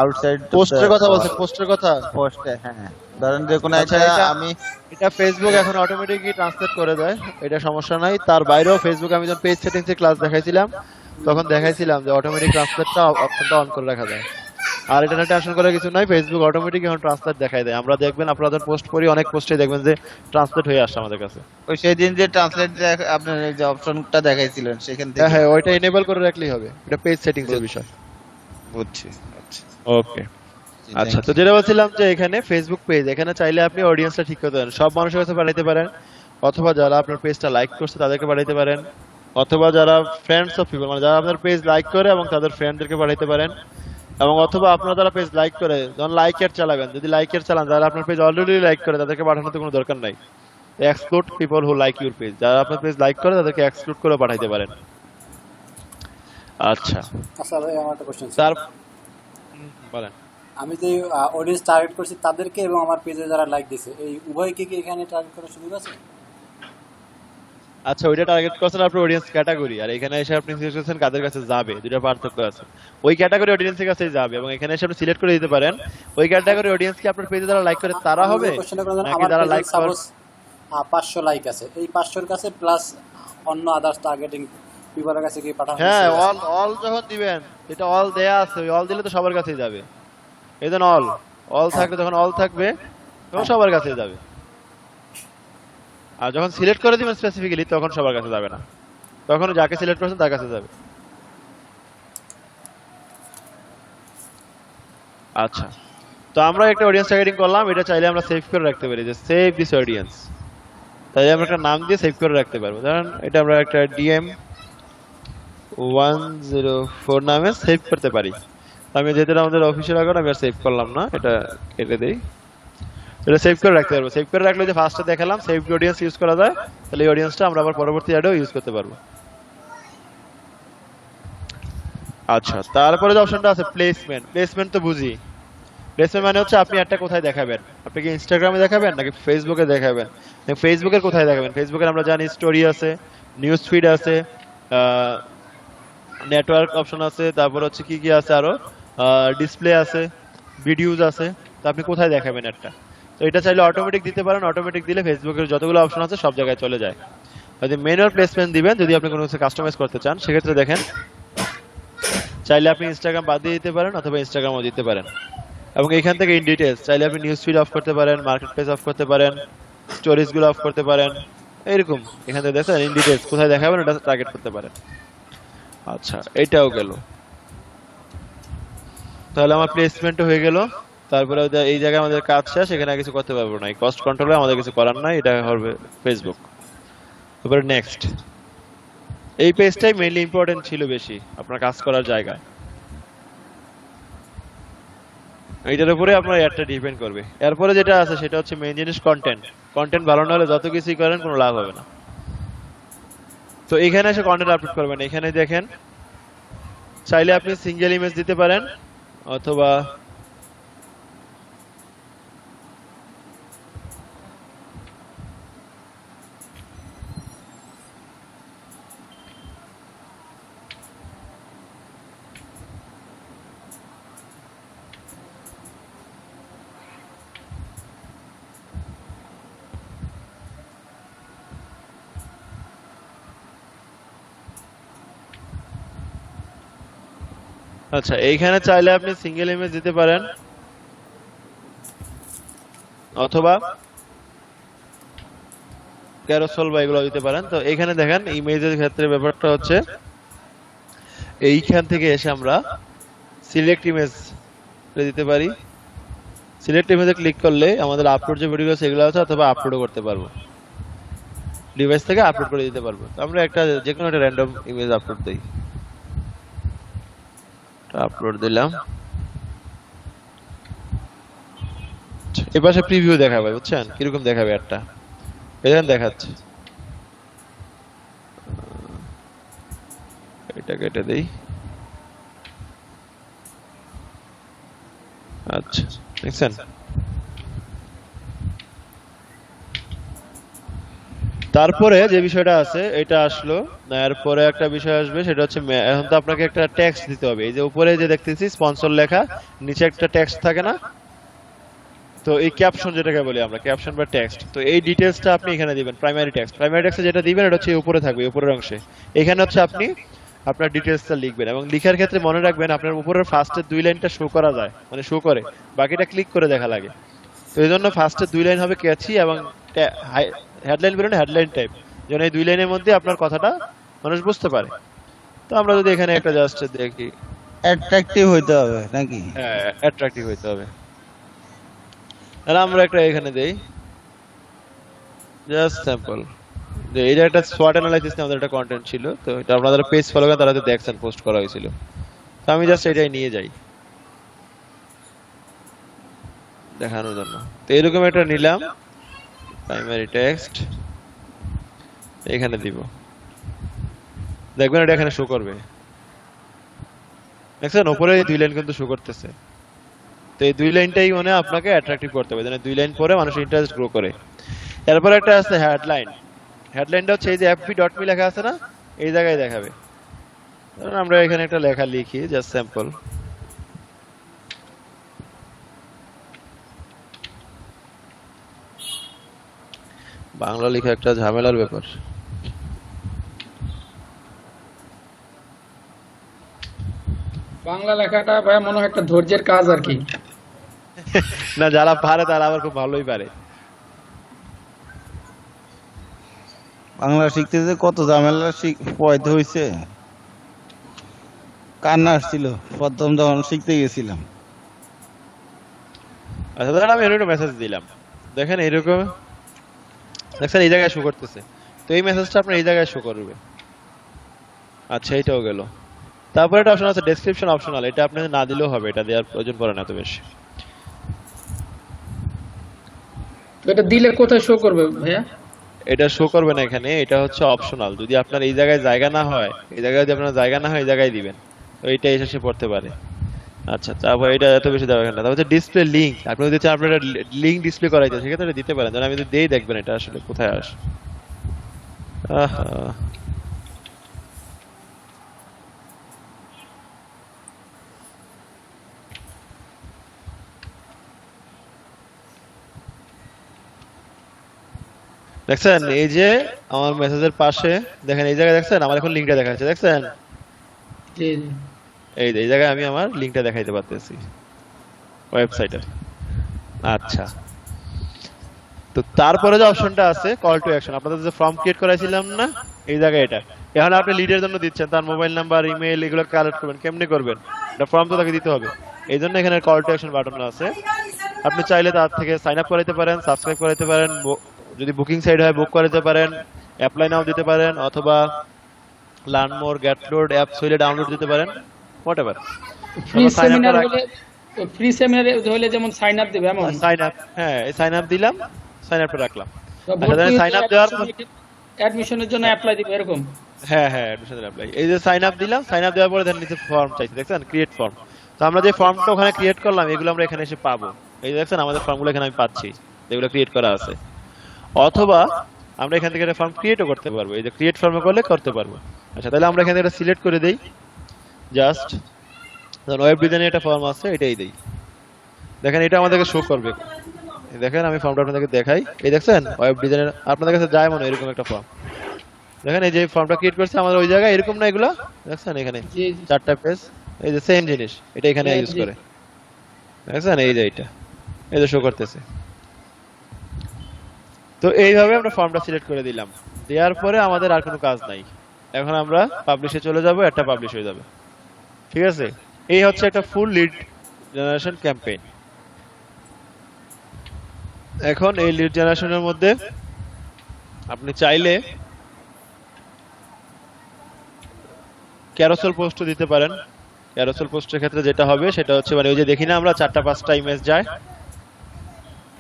[SPEAKER 3] আউটসাইড
[SPEAKER 1] পোস্টের কথা বলছেন, পোস্টের কথা।
[SPEAKER 3] পোস্টে, হ্যাঁ, ধরেন যে কোনো
[SPEAKER 1] আচ্ছা,
[SPEAKER 3] একটা
[SPEAKER 1] এটা-
[SPEAKER 3] আমি
[SPEAKER 1] এটা ফেসবুক এখন অটোমেটিকলি ট্রান্সলেট করে দেয়, এটা সমস্যা নাই। তার বাইরেও ফেসবুক আমি যখন পেজ সেটিংসে ক্লাস দেখাইছিলাম তখন দেখাইছিলাম যে অটোমেটিক ট্রান্সলেটটা অপশনটা অন করে রাখা যায়। আর এটা টেনশন করার কিছু নাই, ফেসবুক অটোমেটিক এখন ট্রান্সলেট দেখাই দেয়। আমরা দেখবেন আপনাদের পোস্ট করি, অনেক পোস্টে দেখবেন যে ট্রান্সলেট হয়ে আসছে আমাদের কাছে।
[SPEAKER 3] ওই সেদিন যে ট্রান্সলেট আপনার এই যে অপশনটা দেখাইছিলেন সেখান থেকে
[SPEAKER 1] হ্যাঁ, ওইটা এনেবল করে রাখলেই হবে, এটা পেজ সেটিংস এর বিষয়।
[SPEAKER 3] বুঝছি। আচ্ছা,
[SPEAKER 1] ওকে। আচ্ছা, তো যেটা বলছিলাম যে এখানে ফেসবুক পেজ, এখানে চাইলে আপনি অডিয়েন্সটা ঠিক করতে পারেন, সব মানুষের কাছে পাঠাইতে পারেন, অথবা যারা আপনার পেজটা লাইক করছে তাদেরকে পাঠাইতে পারেন, অথবা যারা ফ্রেন্ডস অফ পিপল, মানে যারা আপনার পেজ লাইক করে এবং তাদের ফ্রেন্ডদেরকে পাঠাইতে পারেন, এবং অথবা আপনারা যারা পেজ লাইক করে যখন লাইকের চালাবেন, যদি লাইকের চালান, যারা আপনার পেজ অলরেডি লাইক করে তাদেরকে পাঠানোর তো কোনো দরকার নাই। Exclude people who like your page, যারা আপনার পেজ লাইক করে তাদেরকে এক্সক্লুড করে পাঠাইতে পারেন। আচ্ছা,
[SPEAKER 5] আচ্ছা ভাই, আমার একটা কোশ্চেন ছিল।
[SPEAKER 1] তার বলেন।
[SPEAKER 5] আমি যে অডিয়েন্স টার্গেট করছি তাদেরকে এবং আমার পেজে যারা লাইক দিছে, এই উভয়কে কি এখানে টার্গেট করার সুযোগ আছে?
[SPEAKER 1] আচ্ছা, ওইটা টার্গেট করছেন আপনার অডিয়েন্স ক্যাটাগরি, আর এখানে এসে আপনি সিলেক্ট করছেন কাদের কাছে যাবে, দুটো পার্থক্য আছে। ওই ক্যাটাগরি অডিয়েন্সের কাছেই যাবে, এবং এখানে এসে আপনি সিলেক্ট করে দিতে পারেন ওই ক্যাটাগরি অডিয়েন্স কি আপনার পেজে যারা লাইক করে তারা হবে, নাকি
[SPEAKER 5] আমার
[SPEAKER 1] যারা
[SPEAKER 5] পেজে
[SPEAKER 1] লাইক করে।
[SPEAKER 5] সাপোজ 500 লাইক আছে, এই 500 কাছে প্লাস অন্য আদার্স টার্গেটিং পিপলের কাছে কি পাঠানো
[SPEAKER 1] হ্যাঁ,
[SPEAKER 5] হচ্ছে?
[SPEAKER 1] অল অল যখন দিবেন, এটা অল দেয়া আছে, ওই অল দিলে তো সবার কাছেই যাবে। এই দেন অল, অল থাকলে যখন অল থাকবে তখন সবার কাছে যাবে, আর যখন সিলেক্ট করে দিবেন স্পেসিফিক্যালি তখন সবার কাছে যাবে না, তখন যাকে সিলেক্ট করছেন তার কাছে যাবে। আচ্ছা, তো আমরা একটা অডিয়েন্স টার্গেটিং করলাম, এটা চাইলে আমরা সেভ করে রাখতে পারি যে সেভ দিস অডিয়েন্স, তাহলে আমরা একটা নাম দিয়ে সেভ করে রাখতে পারবো। ধরেন এটা আমরা একটা ডিএম 104 নামে সেভ করতে পারি। আমি যেহেতু আমাদের অফিসিয়াল অ্যাকাউন্ট, আমি আর সেভ করলাম না, এটা কেটে দেই। এটা সেভ করে রাখতে পারবো। সেভ করে রাখলে যে ফার্স্টে দেখালাম সেভ অডিয়েন্স ইউজ করা যায়, তাহলে এই অডিয়েন্সটা আমরা আবার পরবর্তী অ্যাডেও ইউজ করতে পারবো। আচ্ছা, তারপরে যে অপশনটা আছে প্লেসমেন্ট, প্লেসমেন্ট তো বুঝি। প্লেসমেন্ট মানে হচ্ছে আপনি একটা কোথায় দেখাবেন, আপনি কি ইনস্টাগ্রামে দেখাবেন নাকি ফেসবুকে দেখাবেন। ফেসবুকের কোথায় দেখাবেন, ফেসবুকের আমরা জানি স্টোরি আছে, নিউজ ফিড আছে, নেটওয়ার্ক অপশন আছে, তারপর হচ্ছে কি কি আছে আরো, ডিসপ্লে আছে, ভিডিওস আছে। তো আপনি কোথায় দেখাবেন একটা, তো এটা চাইলে অটোমেটিক দিতে পারেন। অটোমেটিক দিলে ফেসবুকের যতগুলো অপশন আছে সব জায়গায় চলে যায়। যদি ম্যানুয়াল প্লেসমেন্ট দিবেন, যদি আপনি কোনো কিছু কাস্টমাইজ করতে চান, সেক্ষেত্রে দেখেন চাইলে আপনি ইনস্টাগ্রাম বাদ দিয়ে দিতে পারেন অথবা ইনস্টাগ্রামও দিতে পারেন। এবং এখান থেকে ইন ডিটেইলস চাইলে আপনি নিউজ ফিড অফ করতে পারেন, মার্কেট প্লেস অফ করতে পারেন, স্টোরিজ গুলো অফ করতে পারেন, এরকম এখান থেকে দেখেন ইন ডিটেইলস কোথায় দেখাবেন ওটা টার্গেট করতে পারেন। আচ্ছা, এটাও গেল। তাহলে আমার প্লেসমেন্টও হয়ে গেল। তারপরে এই জায়গায় আমাদের কাজ শেষ, এখানে আর কিছু করতে পারবো না, এই কস্ট কন্ট্রোলে আমাদের কিছু করার নাই, এটা হবে ফেসবুক। তারপরে নেক্সট, এই পেজটাই মেইনলি ইম্পর্টেন্ট ছিল বেশি আপনার কাজ করার জায়গায়, এইটার উপরে আপনার অ্যাডটা ডিপেন্ড করবে। এরপরে যেটা আছে সেটা হচ্ছে মেইন জিনিস কন্টেন্ট। কন্টেন্ট ভালো না হলে যত কিছুই করেন কোনো লাভ হবে না। তো এখানে এসে কন্টেন্ট আপলোড করবেন, এখানে দেখেন চাইলে আপনি সিঙ্গেল ইমেজ দিতে পারেন অথবা আচ্ছা, এইখানে চাইলে আপনি সিঙ্গেল ইমেজ দিতে পারেন অথবা ক্যারোসেল বা এগুলো দিতে পারেন। তো এখানে দেখেন ইমেজের ক্ষেত্রে ব্যাপারটা হচ্ছে এইখান থেকে এসে আমরা সিলেক্ট ইমেজ দিতে পারি। সিলেক্ট ইমেজে ক্লিক করলে আমাদের আপলোড যে ভিডিও আছে এগুলো আছে, অথবা আপলোডও করতে পারবো, ডিভাইস থেকে আপলোড করে দিতে পারবো। তো আমরা একটা যে কোনো একটা র্যান্ডম ইমেজ আপলোড দেই, আপলোড দিলাম। এপাশে প্রিভিউ দেখাবে, বুঝছেন কিরকম দেখাবে একটা, এখানে দেখাচ্ছে। এটা কেটে দেই। আচ্ছা, দেখছেন। তারপরে যে বিষয়টা আছে এটা আসলো, এরপরে একটা বিষয় আসবে, সেটা হচ্ছে এখন তো আপনাকে একটা টেক্সট দিতে হবে। এই যে উপরে যে দেখতেছি স্পন্সর লেখা, নিচে একটা টেক্সট থাকে না, তো এই ক্যাপশন যেটাকে বলি আমরা, ক্যাপশন বা টেক্সট, তো এই ডিটেইলসটা আপনি এখানে দিবেন। প্রাইমারি টেক্সট, প্রাইমারি টেক্সটে যেটা দিবেন এটা হচ্ছে উপরে থাকবে, উপরের অংশে। এখানে হচ্ছে আপনি আপনার ডিটেইলসটা লিখবেন, এবং লিখার ক্ষেত্রে মনে রাখবেন আপনার উপরের ফার্স্টের 2 লাইনটা শো করা যায়, মানে শো করে, বাকিটা ক্লিক করে দেখা লাগে। তো এই জন্য ফার্স্টের 2 লাইন হবে ক্যাচি এবং হেডলাইন বেরোনো হেডলাইন টাইপ, যেন এই 2 লাইনের মধ্যে আপনার কথাটা মানুষ বুঝতে পারে। তো আমরা যদি এখানে একটা জাস্ট দেখি,
[SPEAKER 3] অ্যাট্রাকটিভ হইতে হবে নাকি?
[SPEAKER 1] হ্যাঁ, অ্যাট্রাকটিভ হইতে হবে। তাহলে আমরা একটা এখানে দেই জাস্ট স্যাম্পল, যে এটা একটা SWOT অ্যানালাইসিস নিয়ে আমাদের একটা কন্টেন্ট ছিল, তো এটা আপনারা পেজ ফলো করেন, তারা তো দেখছেন পোস্ট করা হয়েছিল। তো আমি জাস্ট এটাই নিয়ে যাই দেখানোর জন্য। তো এরকম একটা নিলাম, প্রাইমারি টেক্সট এখানে দিব, দেখবেন এটা এখানে শো করবে। দেখছেন উপরে 2 লাইন কিন্তু শো করতেছে। তো এই 2 লাইনটাই মানে আপনাকে অ্যাট্রাকটিভ করতে হবে, যেন 2 লাইন পরে মানুষের ইন্টারেস্ট গ্রো করে। এরপর একটা আছে হেডলাইন। হেডলাইনটা হচ্ছে এই যে fb.me লেখা আছে না, এই জায়গায় দেখাবে। ধরুন আমরা এখানে একটা লেখা লিখি, জাস্ট স্যাম্পল। বাংলা লেখা একটা ঝামেলার ব্যাপার।
[SPEAKER 6] বাংলা লেখাটা ভাই মনে হয় একটা ধৈর্যের কাজ আর কি।
[SPEAKER 1] না যারা পারে তারা আবার খুব ভালোই পারে।
[SPEAKER 3] বাংলা শিখতে যে কত ঝামেলা পয়তে হয়েছে, কান্না আসছিল প্রথম যখন শিখতে গেছিলাম।
[SPEAKER 1] আচ্ছা ধরেন আমি এরকম মেসেজ দিলাম, দেখেন এরকম দেখছেন এই জায়গায় শো করতেছে, তো এই মেসেজটা আপনার এই জায়গায় শো করবে। আচ্ছা এইটাও গেল। তারপরে একটা অপশন আছে ডেসক্রিপশন অপশনাল, এটা আপনি না দিলেও হবে, এটা দেওয়ার প্রয়োজন পড়ে না এত বেশি।
[SPEAKER 6] তো এটা দিলে কোথায় শো করবে ভাইয়া?
[SPEAKER 1] এটা শো করবে না এখানে, এটা হচ্ছে অপশনাল। যদি আপনার এই জায়গায় জায়গা না হয়, এই জায়গায় যদি আপনার জায়গা না হয় এই জায়গায় দিবেন, তো এইটা এসে সে পড়তে পারে। আচ্ছা তারপর এটা এত বেশি দেওয়া না। তারপর ডিসপ্লে লিংক, আপনি যদি চান আপনার লিংক ডিসপ্লে করাইতে সেক্ষেত্রে এটা দিতে পারেন। আমি যদি দেই দেখবেন এটা আসলে কোথায় আসে। আহা দেখছেন এই যে আমার মেসেজের পাশে দেখেন এই জায়গায় দেখছেন আমার এখন লিংকটা দেখা যাচ্ছে, দেখছেন
[SPEAKER 6] জি জি।
[SPEAKER 1] এই জায়গায় আমি আমার লিংকটা দেখাইতে পারতেছি ওয়েবসাইটের। আচ্ছা তো তারপরে যে অপশনটা আছে কল টু অ্যাকশন, আপনাদের যে ফর্ম ক্রিয়েট করাইছিলাম না এই জায়গায়, এটা এখন আপনি লিডের জন্য দিচ্ছেন, তার মোবাইল নাম্বার ইমেল এগুলো কালেক্ট করবেন, কেমনে করবেন? এটা ফর্ম তো তাকে দিতে হবে, এই জন্য এখানে কল টু অ্যাকশন বাটন আছে। আপনি চাইলে তার থেকে সাইন আপ করাইতে পারেন, সাবস্ক্রাইব করাইতে পারেন, যদি বুকিং সাইট হয় বুক করাইতে পারেন, অ্যাপ্লাই নাও দিতে পারেন, অথবা learn more get load apps হইলে ডাউনলোড দিতে পারেন, হোয়াটএভার।
[SPEAKER 6] ফ্রি সেমিনার হলে, ফ্রি সেমিনার হলে যেমন সাইন আপ দিবে এমন?
[SPEAKER 1] সাইন আপ, হ্যাঁ এই সাইন আপ দিলাম, সাইন আপটা রাখলাম।
[SPEAKER 6] সাইন আপ দেওয়ার অ্যাডমিশনের জন্য অ্যাপ্লাই দিবে এরকম?
[SPEAKER 1] হ্যাঁ হ্যাঁ অ্যাডমিশনের অ্যাপ্লাই, এই যে সাইন আপ দিলাম, সাইন আপ দেওয়ার পরে দেন নিচে ফর্ম চাইছে, দেখছেন ক্রিয়েট ফর্ম। তো আমরা যে ফর্মটা ওখানে ক্রিয়েট করলাম এগুলো আমরা এখানে এসে পাবো, এই দেখছেন আমাদের ফর্মগুলো এখানে আমি পাচ্ছি যেগুলো ক্রিয়েট করা আছে। অথবা আমরা এখান থেকে একটা ফর্ম ক্রিয়েটও করতে পারবো, এই যে ক্রিয়েট ফর্মে করলে করতে পারবো। আচ্ছা তাহলে আমরা এখান থেকে এটা সিলেক্ট করে দেই, জাস্ট ওয়েব ডিজাইনের একটা ফর্ম আছে এটাই দেই, দেখেন এটা আমাদেরকে শো করবে। দেখেন আমি ফর্মটা আপনাদেরকে দেখাই, এই দেখছেন ওয়েব ডিজাইনের আপনাদের কাছে যায় মনে এরকম একটা ফর্ম, দেখেন এই যে ফর্মটা ক্রিয়েট করছে আমাদের ওই জায়গায় এরকম না, এগুলো দেখছেন এখানে
[SPEAKER 6] জি জি।
[SPEAKER 1] 4টা পেজ, এই যে সেম জিনিস এটা এখানে ইউজ করে, দেখছেন এই যে এটা এই যে শো করতেছে। তো এইভাবে আমরা ফর্মটা সিলেক্ট করে দিলাম, দেওয়ার পরে আমাদের আর কোনো কাজ নাই, এখন আমরা পাবলিশে চলে যাব, একটা পাবলিশ হয়ে যাবে। ঠিক আছে, এই হচ্ছে একটা ফুল লিড জেনারেশন ক্যাম্পেইন। এখন এই লিড জেনারেশনের মধ্যে আপনি চাইলে ক্যারোসেল পোস্ট দিতে পারেন। ক্যারোসেল পোস্টের ক্ষেত্রে যেটা হবে সেটা হচ্ছে মানে ওই যে দেখি না আমরা 4টা 5টা ইমেজ যায়,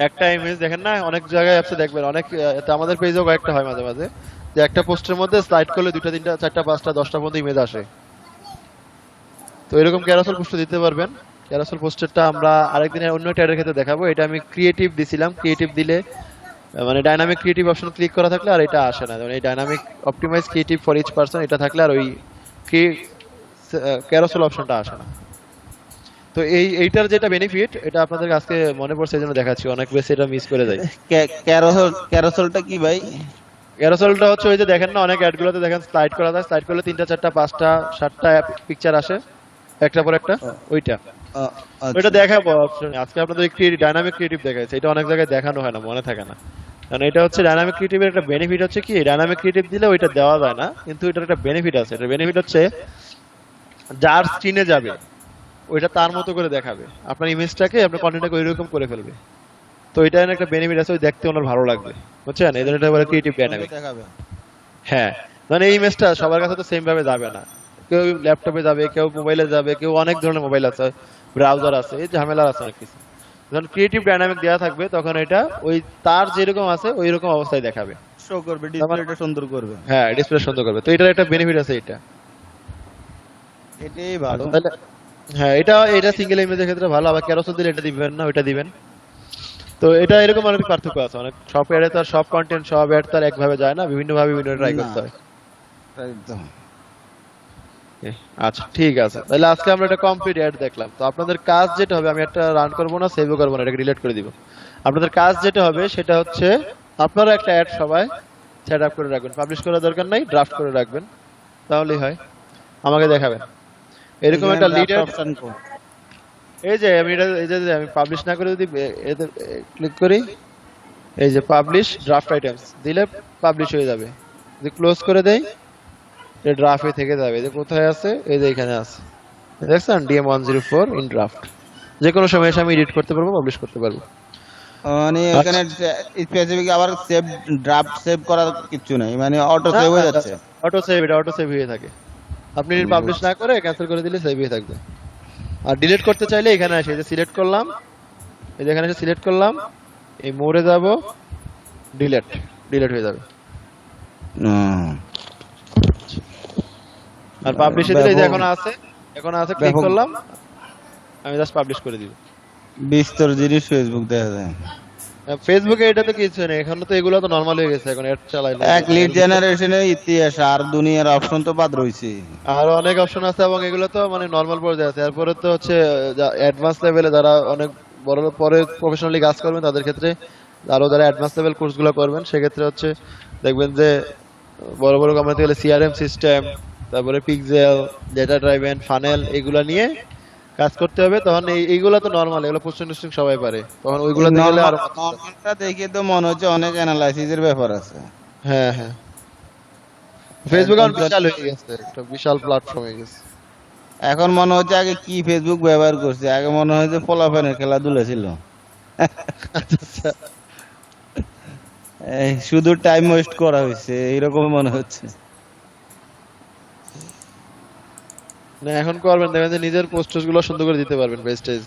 [SPEAKER 1] একটা ইমেজ দেখেন না অনেক জায়গায় অ্যাপসে দেখবেন, অনেক এটা আমাদের পেজেও কয়েকটা হয় মাঝে মাঝে, যে একটা পোস্টের মধ্যে স্লাইড করলে 2টা 3টা 4টা 5টা 10টা পর্যন্ত ইমেজ আসে। তো এরকম ক্যারোসেল পোস্ট দিতে পারবেন। ক্যারোসেল পোস্টারটা আমরা আরেকদিনের অন্য ট্যাগের ক্ষেত্রে দেখাবো। এটা আমি ক্রিয়েটিভ দিছিলাম, ক্রিয়েটিভ দিলে মানে ডাইনামিক ক্রিয়েটিভ অপশন ক্লিক করা থাকলে আর এটা আসে না, মানে এই dynamic optimise creative for each person এটা থাকলে আর ওই ক্যারোসেল অপশনটা আসে না। তো এইটার যেটা বেনিফিট এটা আপনাদের আজকে মনে পড়ছে এই জন্য দেখাচ্ছি, অনেক বেশি এটা মিস করে যায়।
[SPEAKER 3] ক্যারোসেলটা কি ভাই?
[SPEAKER 1] ক্যারোসেলটা হচ্ছে ওই যে দেখেন না অনেক অ্যাডগুলোতে দেখেন স্লাইড করা যায়, স্লাইড করলে 3টা 4টা 5টা 7টা পিকচার আসে একটা পর একটা, ওইটা ওইটা দেখাবো অপশন। আজকে আপনাদের ডাইনামিক ক্রিয়েটিভ দেখাইছে, এটা অনেক জায়গায় দেখানো হয় না, মনে থাকে না। কারণ এটা হচ্ছে ডাইনামিক ক্রিয়েটিভের একটা বেনিফিট হচ্ছে কি, ডাইনামিক ক্রিয়েটিভ দিলে ওইটা দেওয়া যায় না, কিন্তু এটার একটা বেনিফিট আছে। এটার বেনিফিট হচ্ছে যার স্ক্রিনে যাবে ওইটা তার মতো করে দেখাবে, আপনার ইমেজটাকে আপনার কন্টেন্টটাকে ওইরকম করে ফেলবে। তো এটা একটা বেনিফিট আছে, ওই দেখতে ওনার ভালো লাগবে, বুঝছেন? এই জন্য এটা বলে ক্রিয়েটিভ ডাইনামিক। হ্যাঁ মানে এই ইমেজটা সবার কাছে তো সেম ভাবে যাবে না, কেউ ল্যাপটপে যাবে, কেউ মোবাইলে যাবে, কেউ অনেক ধরনের মোবাইল আছে, ব্রাউজার আছে, এই ঝামেলা আছে অনেক কিছু। যখন ক্রিয়েটিভ ডাইনামিক দেওয়া থাকবে তখন এটা ওই তার যেরকম আছে ওই রকম অবস্থায় দেখাবে,
[SPEAKER 3] শো করবে, ডিসপ্লেটা সুন্দর করবে।
[SPEAKER 1] হ্যাঁ ডিসপ্লে সুন্দর করবে। তো এটার একটা বেনিফিট আছে, এটা
[SPEAKER 3] এটাই ভালো।
[SPEAKER 1] তাহলে হ্যাঁ এটা সিঙ্গেল ইমেজের ক্ষেত্রে ভালো, আবার ক্যারোসেল দিলে এটা দিবেন না, ওইটা দিবেন। তো এটা এরকম অনেক পার্থক্য আছে, অনেক সব অ্যাডে তার সব কন্টেন্ট সব অ্যাড তার একভাবে যায় না, বিভিন্ন ভাবে বিভিন্ন ট্রাই করতে হয়।
[SPEAKER 3] একদম।
[SPEAKER 1] আচ্ছা ঠিক আছে, তাহলে আজকে আমরা একটা কমপ্লিট অ্যাড দেখলাম। তো আপনাদের কাজ যেটা হবে, আমি একটা রান করবো না, সেভও করবো না, এটাকে ডিলিট করে দিব। আপনাদের কাজ যেটা হবে সেটা হচ্ছে আপনারা একটা অ্যাড সবাই সেট আপ করে রাখবেন, পাবলিশ করার দরকার নাই, ড্রাফট করে রাখবেন, তাহলেই হয়। আমাকে দেখাবেন এরকম একটা লিড অপশন, এই যে আমি এটা এই যে আমি পাবলিশ না করে যদি এতে ক্লিক করি, এই যে পাবলিশ ড্রাফট আইটেমস দিলে পাবলিশ হয়ে যাবে। যদি ক্লোজ করে দেই এটা ড্রাফটে থেকে যাবে। এই যে কোথায় আছে, এই যে এখানে আছে, দেখছেন DM104 ইন ড্রাফট। যে কোনো সময় এসে আমি এডিট করতে পারবো, পাবলিশ করতে পারবো।
[SPEAKER 3] মানে এখানে স্পেসিফিক আবার সেভ ড্রাফট সেভ করার কিছু নাই, মানে অটো সেভ হয়ে যাচ্ছে।
[SPEAKER 1] অটো সেভ, এটা অটো সেভ হয়ে থাকে। আপনি পাবলিশ না করে ক্যান্সেল করে দিলে সেভ হয়ে থাকবে। আর ডিলিট করতে চাইলে এখানে আসে, এই যে সিলেক্ট করলাম, এই যে এখানে এসে সিলেক্ট করলাম, এই মোড়ে যাব, ডিলিট, ডিলিট হয়ে যাবে। আর পাবলিশে দিলে এই যে এখন আছে ক্লিক করলাম, আমি জাস্ট পাবলিশ করে দিব।
[SPEAKER 3] বিস্তর জিনিস ফেসবুক দেখা যায়।
[SPEAKER 1] ফেসবুকে এটা তো কিছু নেই, এখন তো এগুলো তো নরমাল হয়ে গেছে, এখন অ্যাড চালাইলে
[SPEAKER 3] এক লিড জেনারেশনের ইতিহাস আর দুনিয়ার অপশন তো বাদ রইছে।
[SPEAKER 1] আর অনেক অপশন আছে এবং এগুলো তো মানে নরমাল পর্যায়ে আছে। এরপরে তো হচ্ছে অ্যাডভান্স লেভেলে যারা অনেক বড় পরে প্রফেশনালি কাজ করবেন তাদের ক্ষেত্রে, আরো যারা অ্যাডভান্স লেভেল কোর্সগুলো করবেন সেক্ষেত্রে হচ্ছে দেখবেন যে বড় বড় কোম্পানিতে গেলে CRM সিস্টেম, তারপরে পিক্সেল, ডেটা ড্রাইভেন, ফানেল এগুলা নিয়ে কাজ করতে হবে। তখন এইগুলো তো নরমাল, এগুলো পোস্টিং সবাই পারে, তখন ওইগুলো দেখলে আর
[SPEAKER 3] নরমালটা দেখে তো মনে হচ্ছে অনেক অ্যানালাইসিসের ব্যাপার আছে।
[SPEAKER 1] হ্যাঁ হ্যাঁ, ফেসবুক আর বিশাল হয়ে গেছে, একটা বিশাল প্ল্যাটফর্ম হয়ে গেছে।
[SPEAKER 3] এখন মনে হচ্ছে আগে কি ফেসবুক ব্যবহার করছে, আগে মনে হয় যে পোলাপানের খেলাধুলা ছিল।
[SPEAKER 1] আচ্ছা,
[SPEAKER 3] এই শুধু টাইম ওয়েস্ট করা হয়েছে এরকম মনে হচ্ছে।
[SPEAKER 1] না এখন করবেন, দেখবেন যে নিজের পোস্টার্স গুলো সুন্দর করে দিতে পারবেন পেজ টেজ।